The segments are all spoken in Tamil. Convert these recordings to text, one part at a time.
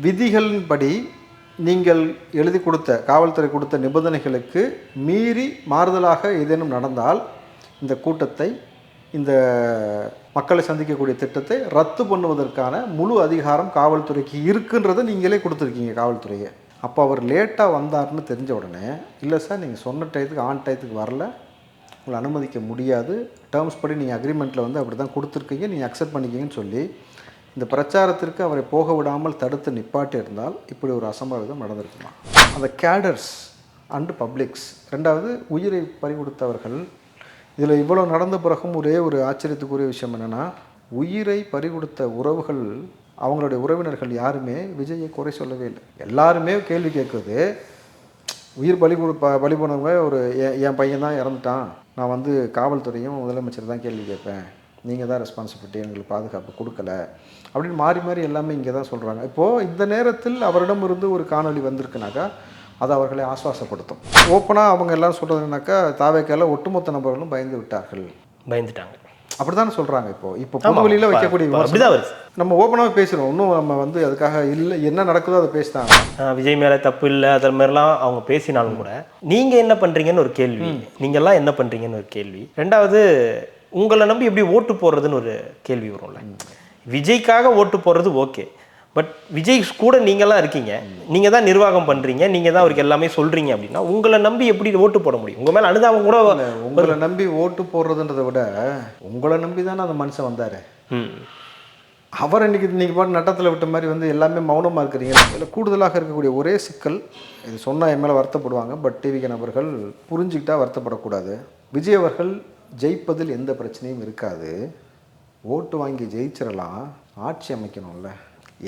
விதிகளின்படி நீங்கள் எழுதி கொடுத்த காவல்துறை கொடுத்த நிபந்தனைகளுக்கு மீறி மாறுதலாக ஏதேனும் நடந்தால் இந்த கூட்டத்தை, இந்த மக்களை சந்திக்கக்கூடிய திட்டத்தை ரத்து பண்ணுவதற்கான முழு அதிகாரம் காவல்துறைக்கு இருக்குன்றதை நீங்களே கொடுத்துருக்கீங்க காவல்துறையை. அப்போ அவர் லேட்டாக வந்தார்னு தெரிஞ்ச உடனே, இல்லை சார் நீங்கள் சொன்ன டயத்துக்கு ஆன் டயத்துக்கு வரல, உங்களை அனுமதிக்க முடியாது, டேர்ம்ஸ் படி நீங்கள் அக்ரிமெண்ட்டில் வந்து அப்படி தான் கொடுத்துருக்கீங்க, நீங்கள் அக்செப்ட் பண்ணிக்கிங்கன்னு சொல்லி இந்த பிரச்சாரத்திற்கு அவரை போக விடாமல் தடுத்து நிப்பாட்டி இருந்தால் இப்படி ஒரு அசம்பாவிதம் நடந்திருக்குமா? அந்த கேடர்ஸ் அண்டு பப்ளிக்ஸ், ரெண்டாவது உயிரை பறிகொடுத்தவர்கள். இதில் இவ்வளோ நடந்த பிறகும் ஒரே ஒரு ஆச்சரியத்துக்குரிய விஷயம் என்னென்னா, உயிரை பறிகொடுத்த உறவுகள், அவங்களுடைய உறவினர்கள் யாருமே விஜயை குறை சொல்லவே இல்லை. எல்லாருமே கேள்வி கேட்குறது, உயிர் பலி போனவங்க ஒரு என் பையன் தான் இறந்துட்டான், நான் வந்து காவல்துறையும் முதலமைச்சர் தான் கேள்வி கேட்பேன், நீங்கள் தான் ரெஸ்பான்சிபிலிட்டி, எங்களுக்கு பாதுகாப்பு கொடுக்கல அப்படின்னு மாறி மாறி எல்லாமே இங்கே தான் சொல்கிறாங்க. இப்போது இந்த நேரத்தில் அவரிடமிருந்து ஒரு காணொலி வந்திருக்குனாக்கா அது அவர்களை ஆசுவாசப்படுத்தும். ஓப்பனாக அவங்க எல்லாம் சொல்கிறதுனாக்கா, தாவேக்கால ஒட்டுமொத்த நபர்களும் பயந்துட்டாங்க அப்படி தானே சொல்கிறாங்க. இப்போ பொதுவெளியில் வைக்கக்கூடிய நம்ம ஓப்பனாகவே பேசுகிறோம், இன்னும் நம்ம வந்து அதுக்காக இல்லை, என்ன நடக்குதோ அதை பேசிட்டாங்க. விஜய் மேலே தப்பு இல்லை, அதில் மாதிரிலாம் அவங்க பேசினாலும் கூட நீங்கள் என்ன பண்ணுறீங்கன்னு ஒரு கேள்வி, நீங்கள்லாம் என்ன பண்ணுறீங்கன்னு ஒரு கேள்வி. ரெண்டாவது, உங்களை நம்பி எப்படி ஓட்டு போடுறதுன்னு ஒரு கேள்வி வரும்ல. விஜய்க்காக ஓட்டு போடுறது ஓகே, பட் விஜய் கூட நீங்கள்லாம் இருக்கீங்க, நீங்கள் தான் நிர்வாகம் பண்ணுறீங்க, நீங்கள் தான் அவருக்கு எல்லாமே சொல்கிறீங்க அப்படின்னா உங்களை நம்பி எப்படி ஓட்டு போட முடியும்? உங்கள் மேலே அனுதாபம் கூட. உங்களை நம்பி ஓட்டு போடுறதுன்றதை விட உங்களை நம்பி தானே அந்த மனுஷன் வந்தார். அவர் இன்னைக்கு நீங்கள் பாட்டு நட்டத்தில் விட்ட மாதிரி வந்து எல்லாமே மௌனமாக இருக்கிறீங்க. இதில் கூடுதலாக இருக்கக்கூடிய ஒரே சிக்கல், இது சொன்னால் என் மேலே வருத்தப்படுவாங்க, பட் டிவிக்கு நபர்கள் புரிஞ்சுக்கிட்டா வருத்தப்படக்கூடாது. விஜய் அவர்கள் ஜெயிப்பதில் எந்த பிரச்சனையும் இருக்காது, ஓட்டு வாங்கி ஜெயிச்சிடலாம், ஆட்சி அமைக்கணும்ல.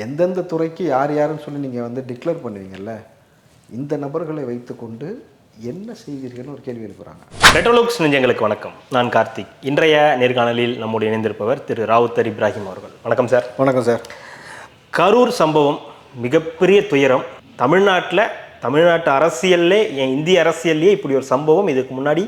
எந்தெந்த துறைக்கு யார் யாருன்னு சொல்லி நீங்கள் வந்து டிக்ளேர் பண்ணுவீங்கல்ல, இந்த நபர்களை வைத்துக்கொண்டு என்ன செய்வீர்கள்னு ஒரு கேள்வி எழுப்புறாங்க. ரெட்ரோலுக்ஸ் நெஞ்சங்களுக்கு வணக்கம், நான் கார்த்திக். இன்றைய நேர்காணலில் நம்முடைய இணைந்திருப்பவர் திரு ராவுத்தர் இப்ராஹிம் அவர்கள். வணக்கம் சார். வணக்கம் சார். கரூர் சம்பவம் மிகப்பெரிய துயரம். தமிழ்நாட்டு அரசியல்லே, இந்திய அரசியல்லையே இப்படி ஒரு சம்பவம் இதுக்கு முன்னாடி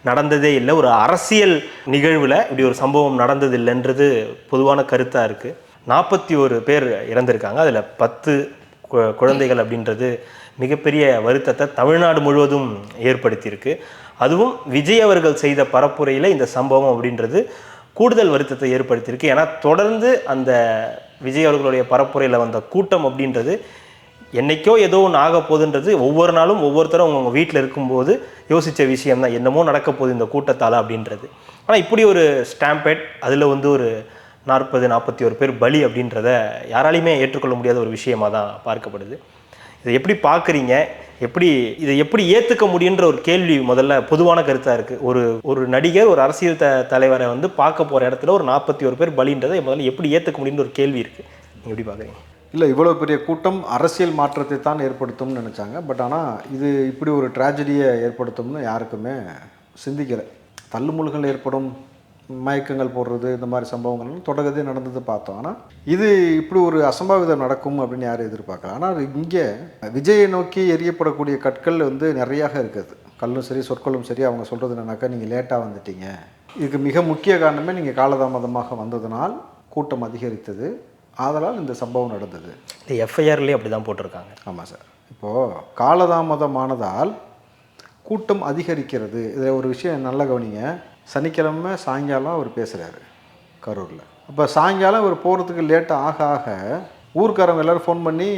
நடந்ததே இல்லை. ஒரு அரசியல் நிகழ்வில் இப்படி ஒரு சம்பவம் நடந்ததில்லைன்றது பொதுவான கருத்தாக இருக்குது. 41 பேர் இறந்திருக்காங்க, அதில் 10 குழந்தைகள் அப்படின்றது மிகப்பெரிய வருத்தத்தை தமிழ்நாடு முழுவதும் ஏற்படுத்தியிருக்கு. அதுவும் விஜய் அவர்கள் செய்த பரப்புரையில் இந்த சம்பவம் அப்படின்றது கூடுதல் வருத்தத்தை ஏற்படுத்தியிருக்கு. ஏன்னா தொடர்ந்து அந்த விஜய் அவர்களுடைய பரப்புரையில் வந்த கூட்டம் அப்படின்றது என்றைக்கோ ஏதோ ஒன்று ஆக போகுதுன்றது ஒவ்வொரு நாளும் ஒவ்வொருத்தரும் அவங்க வீட்டில் இருக்கும்போது யோசித்த விஷயம் தான், என்னமோ நடக்க போகுது இந்த கூட்டத்தால் அப்படின்றது. ஆனால் இப்படி ஒரு ஸ்டாம்பேட், அதில் வந்து ஒரு 41 பேர் பலி அப்படின்றத யாராலையுமே ஏற்றுக்கொள்ள முடியாத ஒரு விஷயமாக தான் பார்க்கப்படுது. இதை எப்படி பார்க்குறீங்க, இதை எப்படி ஏற்றுக்க முடியுன்ற ஒரு கேள்வி முதல்ல பொதுவான கருத்தாக இருக்குது. ஒரு நடிகர், ஒரு அரசியல் தலைவரை வந்து பார்க்க போகிற இடத்துல ஒரு 41 பேர் பலின்றதை முதல்ல எப்படி ஏற்றுக்க முடியுன்ற ஒரு கேள்வி இருக்குது. நீங்கள் எப்படி பார்க்குறீங்க? இல்லை, இவ்வளோ பெரிய கூட்டம் அரசியல் மாற்றத்தை தான் ஏற்படுத்தும்னு நினச்சாங்க, பட் ஆனால் இது இப்படி ஒரு ட்ராஜடியை ஏற்படுத்தும்னு யாருக்குமே சிந்திக்கலை. தள்ளுமுள்கள் ஏற்படும், மயக்கங்கள் போடுறது, இந்த மாதிரி சம்பவங்கள்லாம் தொடக்கத்தே நடந்தது பார்த்தோம். ஆனால் இது இப்படி ஒரு அசம்பாவிதம் நடக்கும் அப்படின்னு யாரும் எதிர்பார்க்கல. ஆனால் இங்கே விஜயை நோக்கி எரியப்படக்கூடிய கற்கள் வந்து நிறையாக இருக்குது. கல்லும் சரி, சொற்களும் சரி. அவங்க சொல்கிறது என்னன்னாக்கா, நீங்கள் லேட்டாக வந்துட்டீங்க, இதுக்கு மிக முக்கிய காரணமே நீங்கள் காலதாமதமாக வந்ததுனால் கூட்டம் அதிகரித்தது, ஆதலால் இந்த சம்பவம் நடந்தது. எஃப்ஐஆர்லேயே அப்படி தான் போட்டிருக்காங்க. ஆமாம் சார். இப்போது காலதாமதமானதால் கூட்டம் அதிகரிக்கிறது. இதில் ஒரு விஷயம் நல்லா கவனிங்க. சனிக்கிழமை சாயங்காலம் அவர் பேசுகிறாரு கரூரில். அப்போ சாயங்காலம் அவர் போகிறதுக்கு லேட்டாக ஆக ஆக ஊருக்காரங்க எல்லோரும் ஃபோன் பண்ணி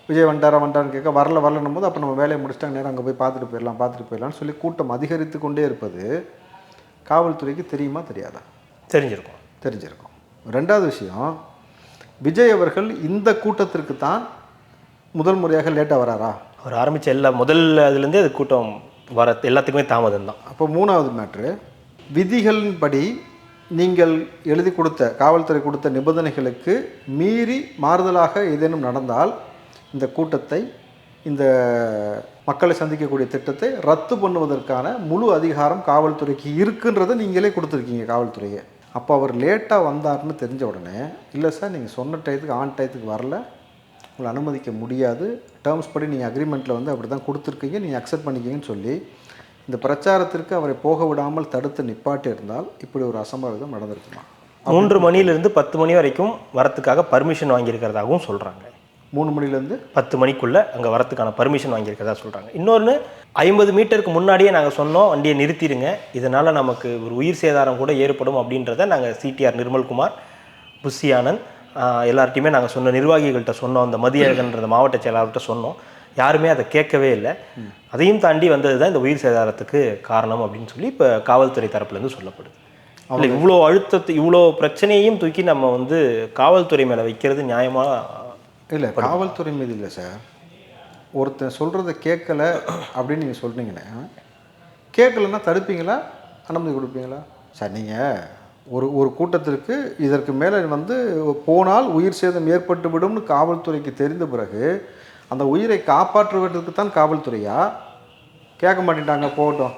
விஜய் வந்துட்டாரான்னு கேட்க, வரலன்னும் போது அப்போ நம்ம வேலையை முடிச்சிட்டாங்க, நேரம் அங்கே போய் பார்த்துட்டு போயிடலாம்னு சொல்லி கூட்டம் அதிகரித்து கொண்டே இருப்பது காவல்துறைக்கு தெரியுமா தெரியாதா? தெரிஞ்சிருக்கும். ரெண்டாவது விஷயம், விஜய் அவர்கள் இந்த கூட்டத்திற்கு தான் முதல் முறையாக லேட்டாக வராரா? அவர் ஆரம்பித்த முதல் அதுலேருந்தே அது கூட்டம் வர எல்லாத்துக்குமே தாமதம் தான். அப்போ மூணாவது மேட்ரு, விதிகளின்படி நீங்கள் எழுதி கொடுத்த காவல்துறை கொடுத்த நிபந்தனைகளுக்கு மீறி மாறுதலாக ஏதேனும் நடந்தால் இந்த கூட்டத்தை, இந்த மக்களை சந்திக்கக்கூடிய திட்டத்தை ரத்து பண்ணுவதற்கான முழு அதிகாரம் காவல்துறைக்கு இருக்குன்றதை நீங்களே கொடுத்துருக்கீங்க காவல்துறையை. அப்போ அவர் லேட்டாக வந்தார்னு தெரிஞ்ச உடனே, இல்லை சார் நீங்கள் சொன்ன டயத்துக்கு ஆன் டயத்துக்கு வரல, உங்களை அனுமதிக்க முடியாது, டேர்ம்ஸ் படி நீங்கள் அக்ரிமெண்ட்டில் வந்து அப்படி தான் கொடுத்துருக்கீங்க, நீங்கள் அக்செப்ட் பண்ணிக்கிங்கன்னு சொல்லி இந்த பிரச்சாரத்திற்கு அவரை போக விடாமல் தடுத்து நிப்பாட்டி இருந்தால் இப்படி ஒரு அசம்பாவிதம் நடந்திருக்குமா? 3 மணியிலிருந்து 10 மணி வரைக்கும் வரத்துக்காக பர்மிஷன் வாங்கியிருக்கிறதாகவும் சொல்கிறாங்க. 3 மணிலேருந்து 10 மணிக்குள்ளே அங்கே வரத்துக்கான பர்மிஷன் வாங்கியிருக்கிறதா சொல்கிறாங்க. இன்னொன்று 50 மீட்டருக்கு முன்னாடியே நாங்கள் சொன்னோம் வண்டியை நிறுத்திடுங்க, இதனால் நமக்கு ஒரு உயிர் சேதாரம் கூட ஏற்படும் அப்படின்றத நாங்கள் சிடிஆர் நிர்மல்குமார், புஷி ஆனந்த் எல்லார்ட்டையுமே நாங்கள் சொன்ன நிர்வாகிகள்கிட்ட சொன்னோம், அந்த மதியழகன்ற மாவட்ட செயலாளர்கிட்ட சொன்னோம். யாருமே அதை கேட்கவே இல்லை. அதையும் தாண்டி வந்தது தான் இந்த உயிர் சேதாரத்துக்கு காரணம் அப்படின்னு சொல்லி இப்போ காவல்துறை தரப்புலேருந்து சொல்லப்படுது. இல்லை, இவ்வளோ அழுத்தத்தை இவ்வளோ பிரச்சனையையும் தூக்கி நம்ம வந்து காவல்துறை மேலே வைக்கிறது நியாயமாக இல்லை. காவல்துறை மீது இல்லை சார், ஒருத்தன் சொல்கிறத கேட்கலை அப்படின்னு நீங்கள் சொல்கிறீங்கன்னா, கேட்கலன்னா தடுப்பீங்களா, அனுமதி கொடுப்பீங்களா? சார் நீங்கள் ஒரு கூட்டத்திற்கு இதற்கு மேலே வந்து போனால் உயிர் சேதம் ஏற்பட்டு விடும்னு காவல்துறைக்கு தெரிந்த பிறகு அந்த உயிரை காப்பாற்றுவதற்கு தான் காவல்துறையா? கேட்க மாட்டேன்ட்டாங்க போகட்டும்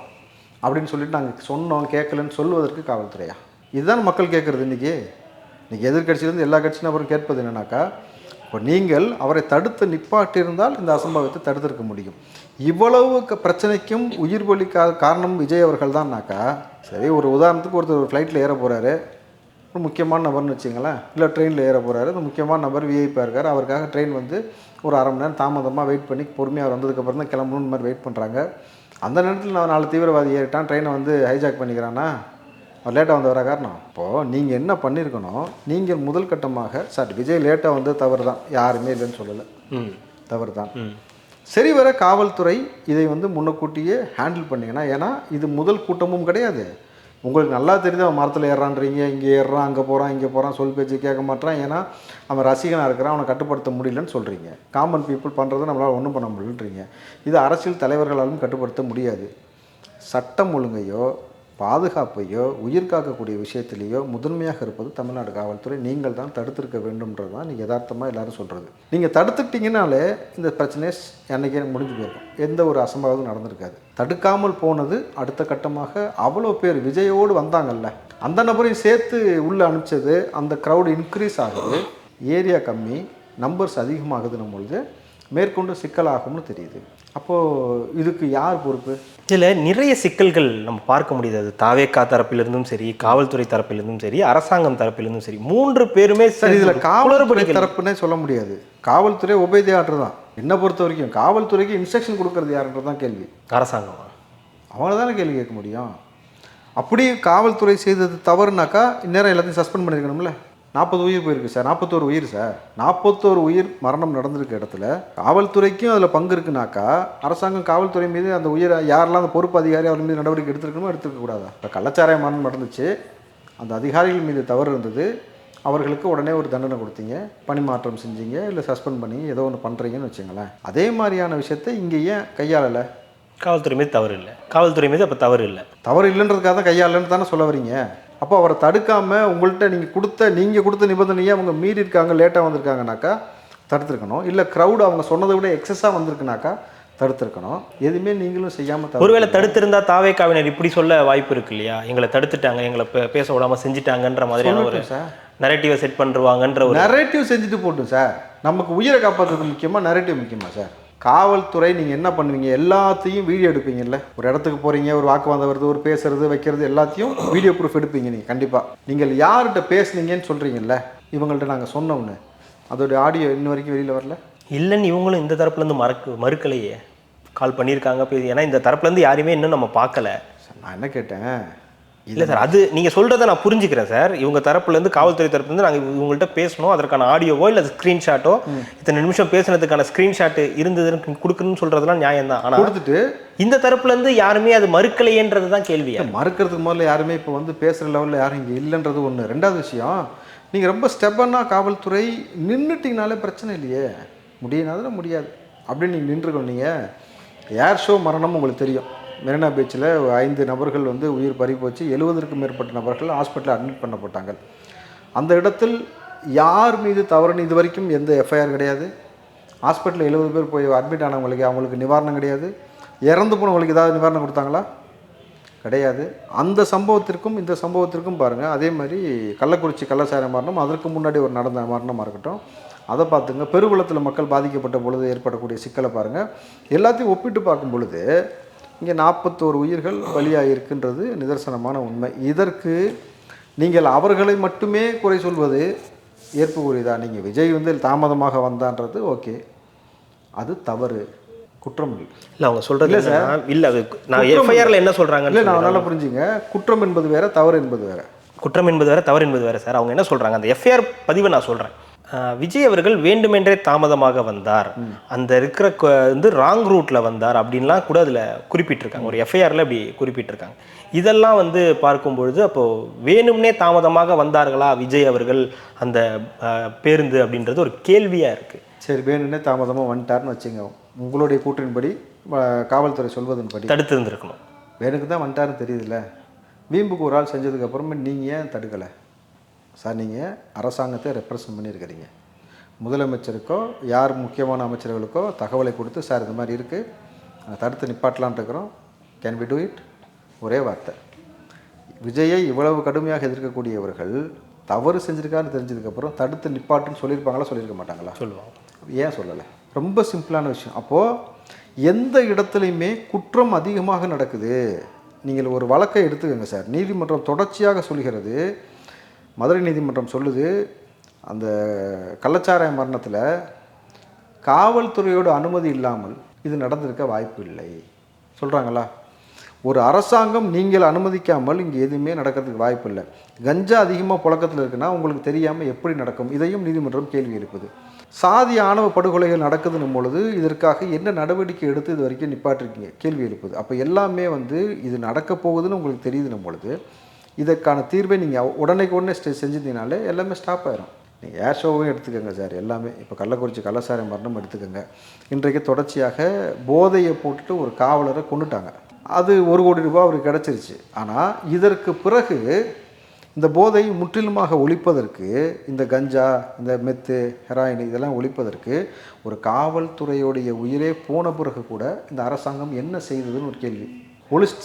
அப்படின்னு சொல்லிட்டு நாங்கள் சொன்னோம் கேட்கலன்னு சொல்வதற்கு காவல்துறையா? இதுதான் மக்கள் கேட்குறது. இன்றைக்கி எதிர்கட்சியிலேருந்து எல்லா கட்சியும் அப்புறம் கேட்பது என்னன்னாக்கா, இப்போ நீங்கள் அவரை தடுத்து நிப்பாட்டியிருந்தால் இந்த அசம்பாவித்தை தடுத்திருக்க முடியும். இவ்வளவு பிரச்சனைக்கும் உயிர் பலி காரணம் விஜய் அவர்கள் தான்னாக்கா, சரி ஒரு உதாரணத்துக்கு ஒருத்தர் ஒரு ஃப்ளைட்டில் ஏற போகிறாரு, ஒரு முக்கியமான நபர்னு வச்சுங்களேன், இல்லை ட்ரெயினில் ஏற போகிறாரு, அந்த முக்கியமான நபர் விஐபியாக இருக்கார், அவருக்காக ட்ரெயின் வந்து ஒரு அரை மணி நேரம் தாமதமாக வெயிட் பண்ணி பொறுமையாக அவர் வந்ததுக்கப்புறம் தான் கிளம்பணுன்னு மாதிரி வெயிட் பண்ணுறாங்க. அந்த நேரத்தில் நான் 4 தீவிரவாதி ஏறிட்டான், ட்ரெயினை வந்து ஹைஜாக் பண்ணிக்கிறான்னா அவர் லேட்டாக வந்தவரா காரணம்? இப்போது நீங்கள் என்ன பண்ணியிருக்கணும், நீங்கள் முதல் கட்டமாக சார் விஜய் லேட்டாக வந்து தவறு தான், யாருமே இல்லைன்னு சொல்லலை, தவறு தான், சரி வர காவல்துறை இதை வந்து முன்னக்கூட்டியே ஹேண்டில் பண்ணிங்கன்னா, ஏன்னா இது முதல் கூட்டமும் கிடையாது. உங்களுக்கு நல்லா தெரியுது அவன் மரத்தில் ஏறான்றீங்க, இங்கே ஏறுறான், அங்கே போகிறான், இங்கே போகிறான், சொல் பேச்சு கேட்க மாட்டான், ஏன்னா அவன் ரசிகனாக இருக்கிறான், அவனை கட்டுப்படுத்த முடியலன்னு சொல்கிறீங்க. காமன் பீப்புள் பண்ணுறதை நம்மளால் ஒன்றும் பண்ண முடியலன்றீங்க. இது அரசியல் தலைவர்களாலும் கட்டுப்படுத்த முடியாது. சட்டம் ஒழுங்கையோ பாதுகாப்பையோ உயிர் காக்கக்கூடிய விஷயத்திலேயோ முதன்மையாக இருப்பது தமிழ்நாடு காவல்துறை. நீங்கள் தான் தடுத்திருக்க வேண்டும்ன்றது தான் நீங்கள் யதார்த்தமாக எல்லோரும் சொல்கிறது. நீங்கள் தடுத்துட்டிங்கனாலே இந்த பிரச்சனையை அன்றைக்கே முடிஞ்சு போயிருக்கும், எந்த ஒரு அசம்பாவிதம் நடந்திருக்காது. தடுக்காமல் போனது அடுத்த கட்டமாக அவ்வளோ பேர் விஜயோடு வந்தாங்கல்ல, அந்த நபரையும் சேர்த்து உள்ளே அனுப்பிச்சது, அந்த க்ரௌடு இன்க்ரீஸ் ஆகுது, ஏரியா கம்மி, நம்பர்ஸ் அதிகமாகுதுன்னும் பொழுது மேற்கொண்டு சிக்கலாகும்னு தெரியுது. அப்போது இதுக்கு யார் பொறுப்பு? இதில் நிறைய சிக்கல்கள் நம்ம பார்க்க முடியுது. அது தாவேகா தரப்பிலிருந்தும் சரி, காவல்துறை தரப்பிலிருந்தும் சரி, அரசாங்கம் தரப்பிலிருந்தும் சரி, 3 பேருமே சரி. இதில் காவல்துறை தரப்புன்னே சொல்ல முடியாது, காவல்துறை உபயதி ஆர்டர் தான். என்னை பொறுத்த வரைக்கும் காவல்துறைக்கு இன்ஸ்ட்ரக்ஷன் கொடுக்கறது யாருன்றது தான் கேள்வி. அரசாங்கம் அவங்கள தானே கேள்வி கேட்க முடியும். அப்படி காவல்துறை செய்தது தவறுனாக்கா இந்நேரம் எல்லாத்தையும் சஸ்பெண்ட் பண்ணியிருக்கணும்ல. 40 உயிர் போயிருக்கு சார், 41 உயிர் சார், 41 உயிர் மரணம் நடந்திருக்க இடத்துல காவல்துறைக்கும் அதில் பங்கு இருக்குனாக்கா அரசாங்கம் காவல்துறை மீது அந்த உயிரை யாரெல்லாம் அந்த பொறுப்பு அதிகாரி அவர் மீது நடவடிக்கை எடுத்துருக்கணுமோ எடுத்துருக்கக்கூடாதா? இப்போ கள்ளச்சாராய மரணம் நடந்துச்சு, அந்த அதிகாரிகள் மீது தவறு இருந்தது, அவர்களுக்கு உடனே ஒரு தண்டனை கொடுத்தீங்க, பணி மாற்றம் செஞ்சீங்க, இல்லை சஸ்பெண்ட் பண்ணி ஏதோ ஒன்று பண்ணுறீங்கன்னு வச்சுங்களேன். அதே மாதிரியான விஷயத்தை இங்கே ஏன் கையாளலை? காவல்துறை மீது தவறு இல்லை, காவல்துறை மீது அப்போ தவறு இல்லை, தவறு இல்லைன்றதுக்காக தான் கையாளன்னு தானே சொல்ல வரீங்க. அப்போ அவரை தடுக்காமல் உங்கள்கிட்ட நீங்கள் கொடுத்த நிபந்தனையை அவங்க மீறி இருக்காங்க, லேட்டாக வந்திருக்காங்கனாக்கா தடுத்துருக்கணும். இல்லை க்ரௌடு அவங்க சொன்னதை விட எக்ஸஸாக வந்திருக்குனாக்கா தடுத்துருக்கணும். எதுவுமே நீங்களும் செய்யாமல் ஒருவேளை தடுத்திருந்தா தாவேகாவினர் இப்படி சொல்ல வாய்ப்பு இருக்கு இல்லையா, எங்களை தடுத்துட்டாங்க, எங்களை பேச விடாமல் செஞ்சுட்டாங்கன்ற மாதிரியான ஒரு நரேட்டிவை செட் பண்ணுவாங்கன்ற ஒரு நரேட்டிவ் செஞ்சுட்டு போட்டும் சார். நமக்கு உயிரை காப்பாற்றுறது முக்கியமாக, நரேட்டிவ் முக்கியமாக சார்? காவல்துறை நீங்கள் என்ன பண்ணுவீங்க, எல்லாத்தையும் வீடியோ எடுப்பீங்கல்ல. ஒரு இடத்துக்கு போகிறீங்க, ஒரு வாக்குவாதம் வருது, ஒரு பேசுறது வைக்கிறது எல்லாத்தையும் வீடியோ ப்ரூஃப் எடுப்பீங்க நீங்கள் கண்டிப்பாக. நீங்கள் யார்கிட்ட பேசுனீங்கன்னு சொல்கிறீங்கல்ல, இவங்கள்ட்ட நாங்கள் சொன்னோம்னு, அதோடைய ஆடியோ இன்ன வரைக்கும் வெளியில் வரல. இல்லைன்னு இவங்களும் இந்த தரப்புலேருந்து மறுக்கலையே, கால் பண்ணியிருக்காங்க. ஏன்னா இந்த தரப்புலேருந்து யாரையுமே இன்னும் நம்ம பார்க்கல. நான் என்ன கேட்டேன், இல்லை சார், அது நீங்கள் சொல்கிறத நான் புரிஞ்சுக்கிறேன் சார். இவங்க தரப்புலேருந்து காவல்துறை தரப்புலேருந்து நாங்கள் இவங்கள்ட்ட பேசணும், அதற்கான ஆடியோவோ இல்லை ஸ்க்ரீன்ஷாட்டோ, இத்தனை நிமிஷம் பேசுனதுக்கான ஸ்க்ரீன்ஷாட் இருந்ததுன்னு கொடுக்கணும்னு சொல்கிறதுலாம் நியாயம் தான். ஆனால் கொடுத்துட்டு இந்த தரப்புலேருந்து யாருமே அது மறுக்கலையன்றது தான் கேள்வியா? மறுக்கிறதுக்கு முதல்ல யாருமே இப்போ வந்து பேசுகிற லெவலில் யாரும் இங்கே இல்லைன்றது ஒன்று. ரெண்டாவது விஷயம், நீங்கள் ரொம்ப ஸ்டெப்பனாக காவல்துறை நின்றுட்டிங்கனாலே பிரச்சனை இல்லையே, முடியினாலும் முடியாது அப்படின்னு நீங்கள் நின்றுக்கணும். நீங்கள் ஏர் ஷோ மரணம் உங்களுக்கு தெரியும், மெரினா பீச்சில் 5 நபர்கள் வந்து உயிர் பறி போச்சு, 70க்கும் மேற்பட்ட நபர்கள் ஹாஸ்பிட்டலில் அட்மிட் பண்ணப்பட்டாங்க. அந்த இடத்தில் யார் மீது தவறுன்னு இது வரைக்கும் எந்த எஃப்ஐஆர் கிடையாது. ஹாஸ்பிட்டலில் 70 பேர் போய் அட்மிட் ஆனவங்களுக்கு அவங்களுக்கு நிவாரணம் கிடையாது. இறந்து போனவங்களுக்கு ஏதாவது நிவாரணம் கொடுத்தாங்களா? கிடையாது. அந்த சம்பவத்திற்கும் இந்த சம்பவத்திற்கும் பாருங்கள், அதே மாதிரி கள்ளக்குறிச்சி கள்ளச்சாராய மரணம், அதற்கு முன்னாடி ஒரு நடந்த மரணமாக இருக்கட்டும், அதை பார்த்துங்க. பெருவெள்ளத்தில் மக்கள் பாதிக்கப்பட்ட பொழுது ஏற்படக்கூடிய சிக்கலை பாருங்கள். எல்லாத்தையும் ஒப்பிட்டு பார்க்கும் பொழுது இங்கே 41 உயிர்கள் பலியாகிருக்குன்றது நிதர்சனமான உண்மை. இதற்கு நீங்கள் அவர்களை மட்டுமே குறை சொல்வது ஏற்புக்குரியதா? நீங்கள் விஜய் வந்து தாமதமாக வந்தான்றது ஓகே, அது தவறு, குற்றம் இல்லை. இல்லை அவங்க சொல்கிறது இல்லை சார், இல்லை அது நான் எஃப்ஐஆரில் என்ன சொல்கிறாங்க இல்லை, நான் நல்லா புரிஞ்சுங்க. குற்றம் என்பது வேற, தவறு என்பது வேற. குற்றம் என்பது வேறு, தவறு என்பது வேறு சார். அவங்க என்ன சொல்கிறாங்க, அந்த எஃப்ஐஆர் பதிவை நான் சொல்கிறேன். விஜய் அவர்கள் வேண்டுமென்றே தாமதமாக வந்தார், அந்த இருக்கிற வந்து ராங் ரூட்டில் வந்தார் அப்படின்லாம் கூட அதில் குறிப்பிட்டிருக்காங்க. ஒரு எஃப்ஐஆரில் அப்படி குறிப்பிட்டிருக்காங்க. இதெல்லாம் வந்து பார்க்கும்பொழுது அப்போது வேணும்னே தாமதமாக வந்தார்களா விஜய் அவர்கள் அந்த பேருந்து அப்படின்றது ஒரு கேள்வியாக இருக்குது. சரி, வேணும்னே தாமதமாக வந்துட்டார்னு வச்சுங்க. உங்களுடைய கூற்றின்படி, காவல்துறை சொல்வதன்படி தடுத்து இருந்திருக்கணும். வேணுக்கு தான் வந்துட்டாருன்னு தெரியுதுல்ல. வீம்புக்கு ஒரு ஆள் செஞ்சதுக்கப்புறமே நீங்கள் ஏன் தடுக்கலை சார்? நீங்கள் அரசாங்கத்தை ரெப்ரசன்ட் பண்ணியிருக்கிறீங்க. முதலமைச்சருக்கோ யார் முக்கியமான அமைச்சர்களுக்கோ தகவலை கொடுத்து, சார் இந்த மாதிரி இருக்குது, தடுத்து நிப்பாட்டலான் இருக்கிறோம், கேன் வி டூ இட்? ஒரே வார்த்தை. விஜயை இவ்வளவு கடுமையாக எதிர்க்கக்கூடியவர்கள் தவறு செஞ்சுருக்கான்னு தெரிஞ்சதுக்கப்புறம் தடுத்து நிப்பாட்டுன்னு சொல்லியிருப்பாங்களா, சொல்லியிருக்க மாட்டாங்களா? சொல்லுவாங்க. ஏன் சொல்லலை? ரொம்ப சிம்பிளான விஷயம். அப்போது எந்த இடத்துலையுமே குற்றம் அதிகமாக நடக்குது. நீங்கள் ஒரு வழக்கை எடுத்துக்கோங்க சார். நீதிமன்றம் தொடர்ச்சியாக சொல்கிறது, மதுரை நீதிமன்றம் சொல்லுது, அந்த கள்ளச்சாராய மரணத்தில் காவல்துறையோட அனுமதி இல்லாமல் இது நடந்திருக்க வாய்ப்பு இல்லை சொல்கிறாங்களா? ஒரு அரசாங்கம் நீங்கள் அனுமதிக்காமல் இங்கே எதுவுமே நடக்கிறதுக்கு வாய்ப்பு இல்லை. கஞ்சா அதிகமாக புழக்கத்தில் இருக்குன்னா உங்களுக்கு தெரியாமல் எப்படி நடக்கும்? இதையும் நீதிமன்றம் கேள்வி எழுப்புது. சாதி ஆணவ படுகொலைகள் நடக்குதுன்னும் பொழுது இதற்காக என்ன நடவடிக்கை எடுத்து இது வரைக்கும் நிப்பாட்டிருக்கீங்க? கேள்வி எழுப்புது. அப்போ எல்லாமே வந்து இது நடக்க போகுதுன்னு உங்களுக்கு தெரியுதுன்னும் பொழுது இதற்கான தீர்வை நீங்கள் உடனே செஞ்சிருந்தீங்கனாலே எல்லாமே ஸ்டாப் ஆயிரும். நீங்கள் ஏர் ஷோவும் எடுத்துக்கோங்க சார், எல்லாமே இப்போ கள்ளக்குறிச்சி கள்ளச்சாராய மரணம் எடுத்துக்கோங்க. இன்றைக்கு தொடர்ச்சியாக போதையை போட்டுட்டு ஒரு காவலரை கொண்டுட்டாங்க. அது 1 கோடி ரூபாய் அவருக்கு கிடச்சிருச்சு. ஆனால் இதற்கு பிறகு இந்த போதை முற்றிலுமாக ஒழிப்பதற்கு, இந்த கஞ்சா, இந்த மெத்து, ஹெராயின் இதெல்லாம் ஒழிப்பதற்கு ஒரு காவல்துறையுடைய உயிரே போன பிறகு கூட இந்த அரசாங்கம் என்ன செய்ததுன்னு ஒரு கேள்வி.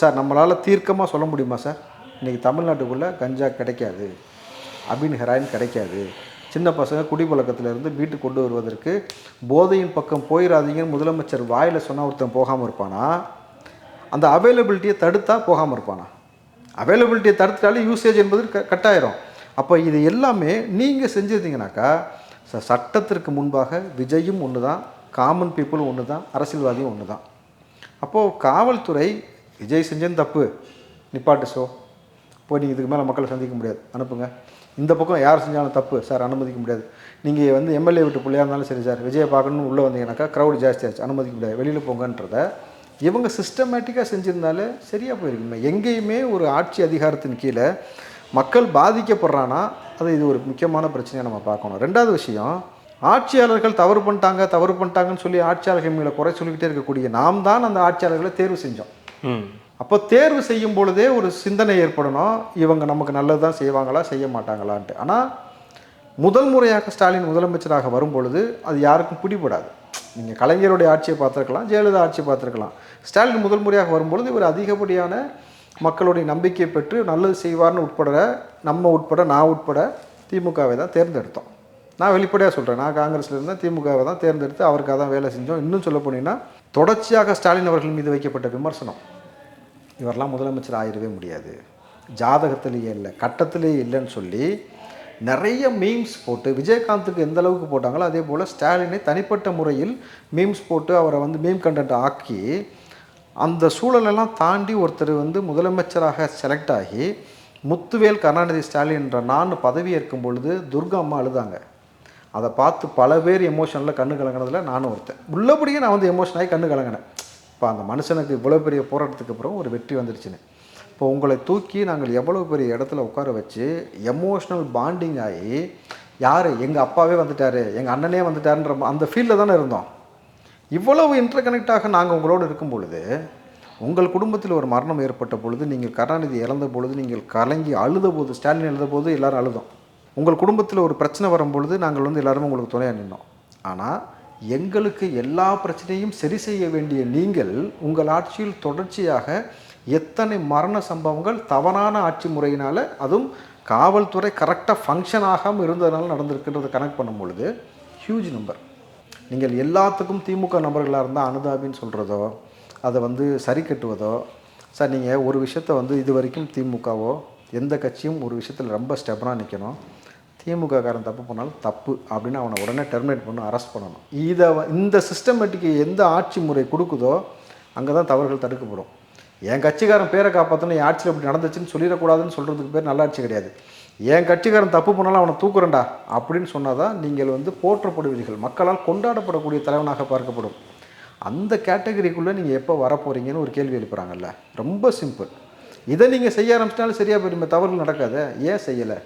சார் நம்மளால் தீர்க்கமாக சொல்ல முடியுமா சார், இன்றைக்கி தமிழ்நாட்டுக்குள்ளே கஞ்சா கிடைக்காது அப்படின்னு, ஹெராயின் கிடைக்காது, சின்ன பசங்க குடிப்பழக்கத்திலேருந்து வீட்டுக்கு கொண்டு வருவதற்கு போதையின் பக்கம் போயிடாதீங்கன்னு முதலமைச்சர் வாயில் சொன்னால் ஒருத்தன் போகாமல் இருப்பானா? அந்த அவைலபிலிட்டியை தடுத்தா போகாமல் இருப்பானா? அவைலபிலிட்டியை தடுத்துட்டாலே யூசேஜ் என்பது கட்டாயிரும். அப்போ இது எல்லாமே நீங்கள் செஞ்சுருந்தீங்கனாக்கா சட்டத்திற்கு முன்பாக விஜயும் ஒன்று தான், காமன் பீப்புளும் ஒன்று தான், அரசியல்வாதியும் ஒன்று தான். அப்போது காவல்துறை விஜய் செஞ்சது தப்பு, நிப்பாட்டு ஷோ போய் நீங்கள் இதுக்கு மேலே மக்களை சந்திக்க முடியாது, அனுப்புங்க. இந்த பக்கம் யார் செஞ்சாலும் தப்பு சார், அனுமதிக்க முடியாது. நீங்கள் வந்து எம்எல்ஏ விட்டு பிள்ளையாக இருந்தாலும் சரி சார், விஜயை பார்க்கணுன்னு உள்ளே வந்தீங்கன்னாக்கா க்ரௌடு ஜாஸ்தியாச்சு, அனுமதிக்க முடியாது, வெளியில் போங்கன்றதை இவங்க சிஸ்டமேட்டிக்காக செஞ்சுருந்தாலே சரியாக போயிருக்குமே. எங்கேயுமே ஒரு ஆட்சி அதிகாரத்தின் கீழே மக்கள் பாதிக்கப்படுறான்னா அது இது ஒரு முக்கியமான பிரச்சனையை நம்ம பார்க்கணும். 2வது விஷயம், ஆட்சியாளர்கள் தவறு பண்ணிட்டாங்கன்னு சொல்லி ஆட்சியாளர்கள் மேலே குறை சொல்லிக்கிட்டே இருக்கக்கூடிய நாம் தான் அந்த ஆட்சியாளர்களை தேர்வு செஞ்சோம். அப்போ தேர்வு செய்யும் பொழுதே ஒரு சிந்தனை ஏற்படணும், இவங்க நமக்கு நல்லது தான் செய்வாங்களா செய்ய மாட்டாங்களான்ட்டு. ஆனால் முதல் முறையாக ஸ்டாலின் முதலமைச்சராக வரும்பொழுது அது யாருக்கும் பிடிபடாது. நீங்கள் கலைஞருடைய ஆட்சியை பார்த்துருக்கலாம், ஜெயலலிதா ஆட்சியை பார்த்துருக்கலாம். ஸ்டாலின் முதல் முறையாக வரும்பொழுது இவர் அதிகப்படியான மக்களுடைய நம்பிக்கையை பெற்று நல்லது செய்வார்னு நம்ம உட்பட நான் உட்பட திமுகவை தான் தேர்ந்தெடுத்தோம். நான் வெளிப்படையாக சொல்கிறேன், நான் காங்கிரஸில் இருந்தேன், திமுகவை தான் தேர்ந்தெடுத்து அவருக்காக தான் வேலை செஞ்சோம். இன்னும் சொல்ல போனீங்கன்னா தொடர்ச்சியாக ஸ்டாலின் அவர்கள் மீது வைக்கப்பட்ட விமர்சனம், இவரெல்லாம் முதலமைச்சர் ஆயிடவே முடியாது, ஜாதகத்திலேயே இல்லை, கட்டத்திலேயே இல்லைன்னு சொல்லி நிறைய மீம்ஸ் போட்டு, விஜயகாந்துக்கு எந்த அளவுக்கு போட்டாங்களோ அதே போல் ஸ்டாலினை தனிப்பட்ட முறையில் மீம்ஸ் போட்டு அவரை வந்து மீம் கண்டென்ட் ஆக்கி, அந்த சூழலெல்லாம் தாண்டி ஒருத்தர் வந்து முதலமைச்சராக செலக்ட் ஆகி முத்துவேல் கருணாநிதி ஸ்டாலின் என்ற நான் பதவி ஏற்கும் பொழுது துர்கா அம்மா அழுதாங்க. அதை பார்த்து பல பேர் எமோஷனில் கண்ணு கலங்கினதில் நானும் ஒருத்தன். உள்ளபடியே நான் வந்து எமோஷன் ஆகி கண்ணு கலங்கினேன். இப்போ அந்த மனுஷனுக்கு இவ்வளோ பெரிய போராட்டத்துக்கு அப்புறம் ஒரு வெற்றி வந்துருச்சுன்னு. இப்போ உங்களை தூக்கி நாங்கள் எவ்வளோ பெரிய இடத்துல உட்கார வச்சு எமோஷ்னல் பாண்டிங் ஆகி, யார் எங்கள் அப்பாவே வந்துட்டார், எங்கள் அண்ணனே வந்துட்டாருன்ற அந்த ஃபீல்டில் தானே இருந்தோம். இவ்வளவு இன்டர் கனெக்டாக நாங்கள் உங்களோடு இருக்கும் பொழுது, உங்கள் குடும்பத்தில் ஒரு மரணம் ஏற்பட்ட பொழுது, நீங்கள் கருணாநிதி இறந்த பொழுது நீங்கள் கலங்கி அழுத போது, ஸ்டாலின் எழுத போது எல்லோரும் அழுதோம். உங்கள் குடும்பத்தில் ஒரு பிரச்சனை வரும்பொழுது நாங்கள் வந்து எல்லோரும் உங்களுக்கு துணையாக நின்னோம். ஆனால் எங்களுக்கு எல்லா பிரச்சனையும் சரி செய்ய வேண்டிய நீங்கள் உங்கள் ஆட்சியில் தொடர்ச்சியாக எத்தனை மரண சம்பவங்கள் தவறான ஆட்சி முறையினால், அதுவும் காவல்துறை கரெக்டாக ஃபங்க்ஷன் ஆகாமல் இருந்ததுனால நடந்திருக்குன்றதை கனெக்ட் பண்ணும் பொழுது ஹியூஜ் நம்பர். நீங்கள் எல்லாத்துக்கும் திமுக நபர்களாக இருந்தால் அனுதாபின்னு சொல்கிறதோ, அதை வந்து சரி கட்டுவதோ, சார் நீங்கள் ஒரு விஷயத்தை வந்து இது வரைக்கும் திமுகவோ எந்த கட்சியும் ஒரு விஷயத்தில் ரொம்ப ஸ்டெபனாக நிற்கணும். திமுக காரன் தப்பு பண்ணாலும் தப்பு அப்படின்னு அவனை உடனே டெர்மினேட் பண்ணணும், அரெஸ்ட் பண்ணணும். இந்த சிஸ்டமேட்டிக்கு எந்த ஆட்சி முறை கொடுக்குதோ அங்கே தான் தவறுகள் தடுக்கப்படும். என் கட்சிக்காரன் பேரை காப்பாற்றணும், என் ஆட்சியில் இப்படி நடந்துச்சுன்னு சொல்லிடக்கூடாதுன்னு சொல்கிறதுக்கு பேர் நல்லாட்சி கிடையாது. என் கட்சிக்காரன் தப்பு பண்ணாலும் அவனை தூக்குறேன்டா அப்படின்னு சொன்னால் தான் நீங்கள் போற்றப்படுவீர்கள், மக்களால் கொண்டாடப்படக்கூடிய தலைவனாக பார்க்கப்படும். அந்த கேட்டகரிக்குள்ளே நீங்கள் எப்போ வரப்போகிறீங்கன்னு ஒரு கேள்வி எழுப்புறாங்கல்ல. ரொம்ப சிம்பிள். இதை நீங்கள் செய்ய ஆரம்பிச்சிட்டாலும் சரியாக போயிருமே, தவறுகள் நடக்காது. ஏன் செய்யலை?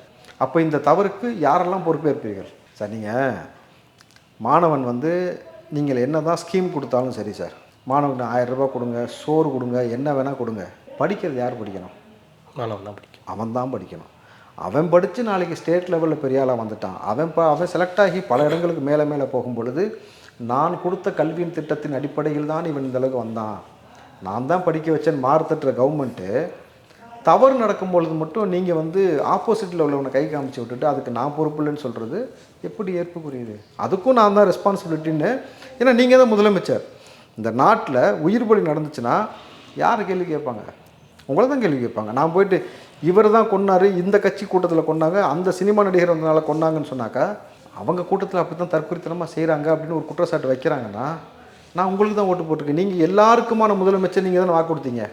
அப்போ இந்த தவறுக்கு யாரெல்லாம் பொறுப்பேற்பீர்கள்? சார் நீங்கள் மாணவன் நீங்கள் என்ன தான் ஸ்கீம் கொடுத்தாலும் சரி சார், மாணவன் 1000 ரூபா கொடுங்க, சோறு கொடுங்க, என்ன வேணால் கொடுங்க, படிக்கிறது யார் படிக்கணும்? மாணவன் தான் படிக்கணும். அவன் தான் படிக்கணும். அவன் படித்து நாளைக்கு ஸ்டேட் லெவலில் பெரிய ஆளாக வந்துட்டான். அவன் செலக்ட் ஆகி பல இடங்களுக்கு மேலே மேலே போகும் பொழுது, நான் கொடுத்த கல்வியின் திட்டத்தின் அடிப்படையில் தான் இவன் இந்தளவுக்கு வந்தான், நான் தான் படிக்க வச்சேன்னு மாறுத்தட்டுற கவர்மெண்ட்டு தவறு நடக்கும்பொழுது மட்டும் நீங்கள் ஆப்போசிட்டில் உள்ளவனை கை காமிச்சு விட்டுட்டு அதுக்கு நான் பொறுப்பு இல்லைன்னு சொல்கிறது எப்படி ஏற்புக்குரியது? அதுக்கும் நான் தான் ரெஸ்பான்சிபிலிட்டின்னு. ஏன்னா நீங்கள் தான் முதலமைச்சர். இந்த நாட்டில் உயிர் பலி நடந்துச்சுன்னா யார் கேள்வி கேட்பாங்க? உங்களை தான் கேள்வி கேட்பாங்க. நான் போயிட்டு இவர் தான் கொன்னார், இந்த கட்சி கூட்டத்தில் கொண்டாங்க, அந்த சினிமா நடிகர் வந்தனால கொண்டாங்கன்னு சொன்னாக்கா, அவங்க கூட்டத்தில் அப்படி தான் தற்கொலைத்தனமாக செய்கிறாங்க அப்படின்னு ஒரு குற்றச்சாட்டு வைக்கிறாங்கன்னா, நான் உங்களுக்கு தான் ஓட்டு போட்டிருக்கேன். நீங்கள் எல்லாருக்குமான முதலமைச்சர், நீங்கள் தான் வாக்கு கொடுத்தீங்க.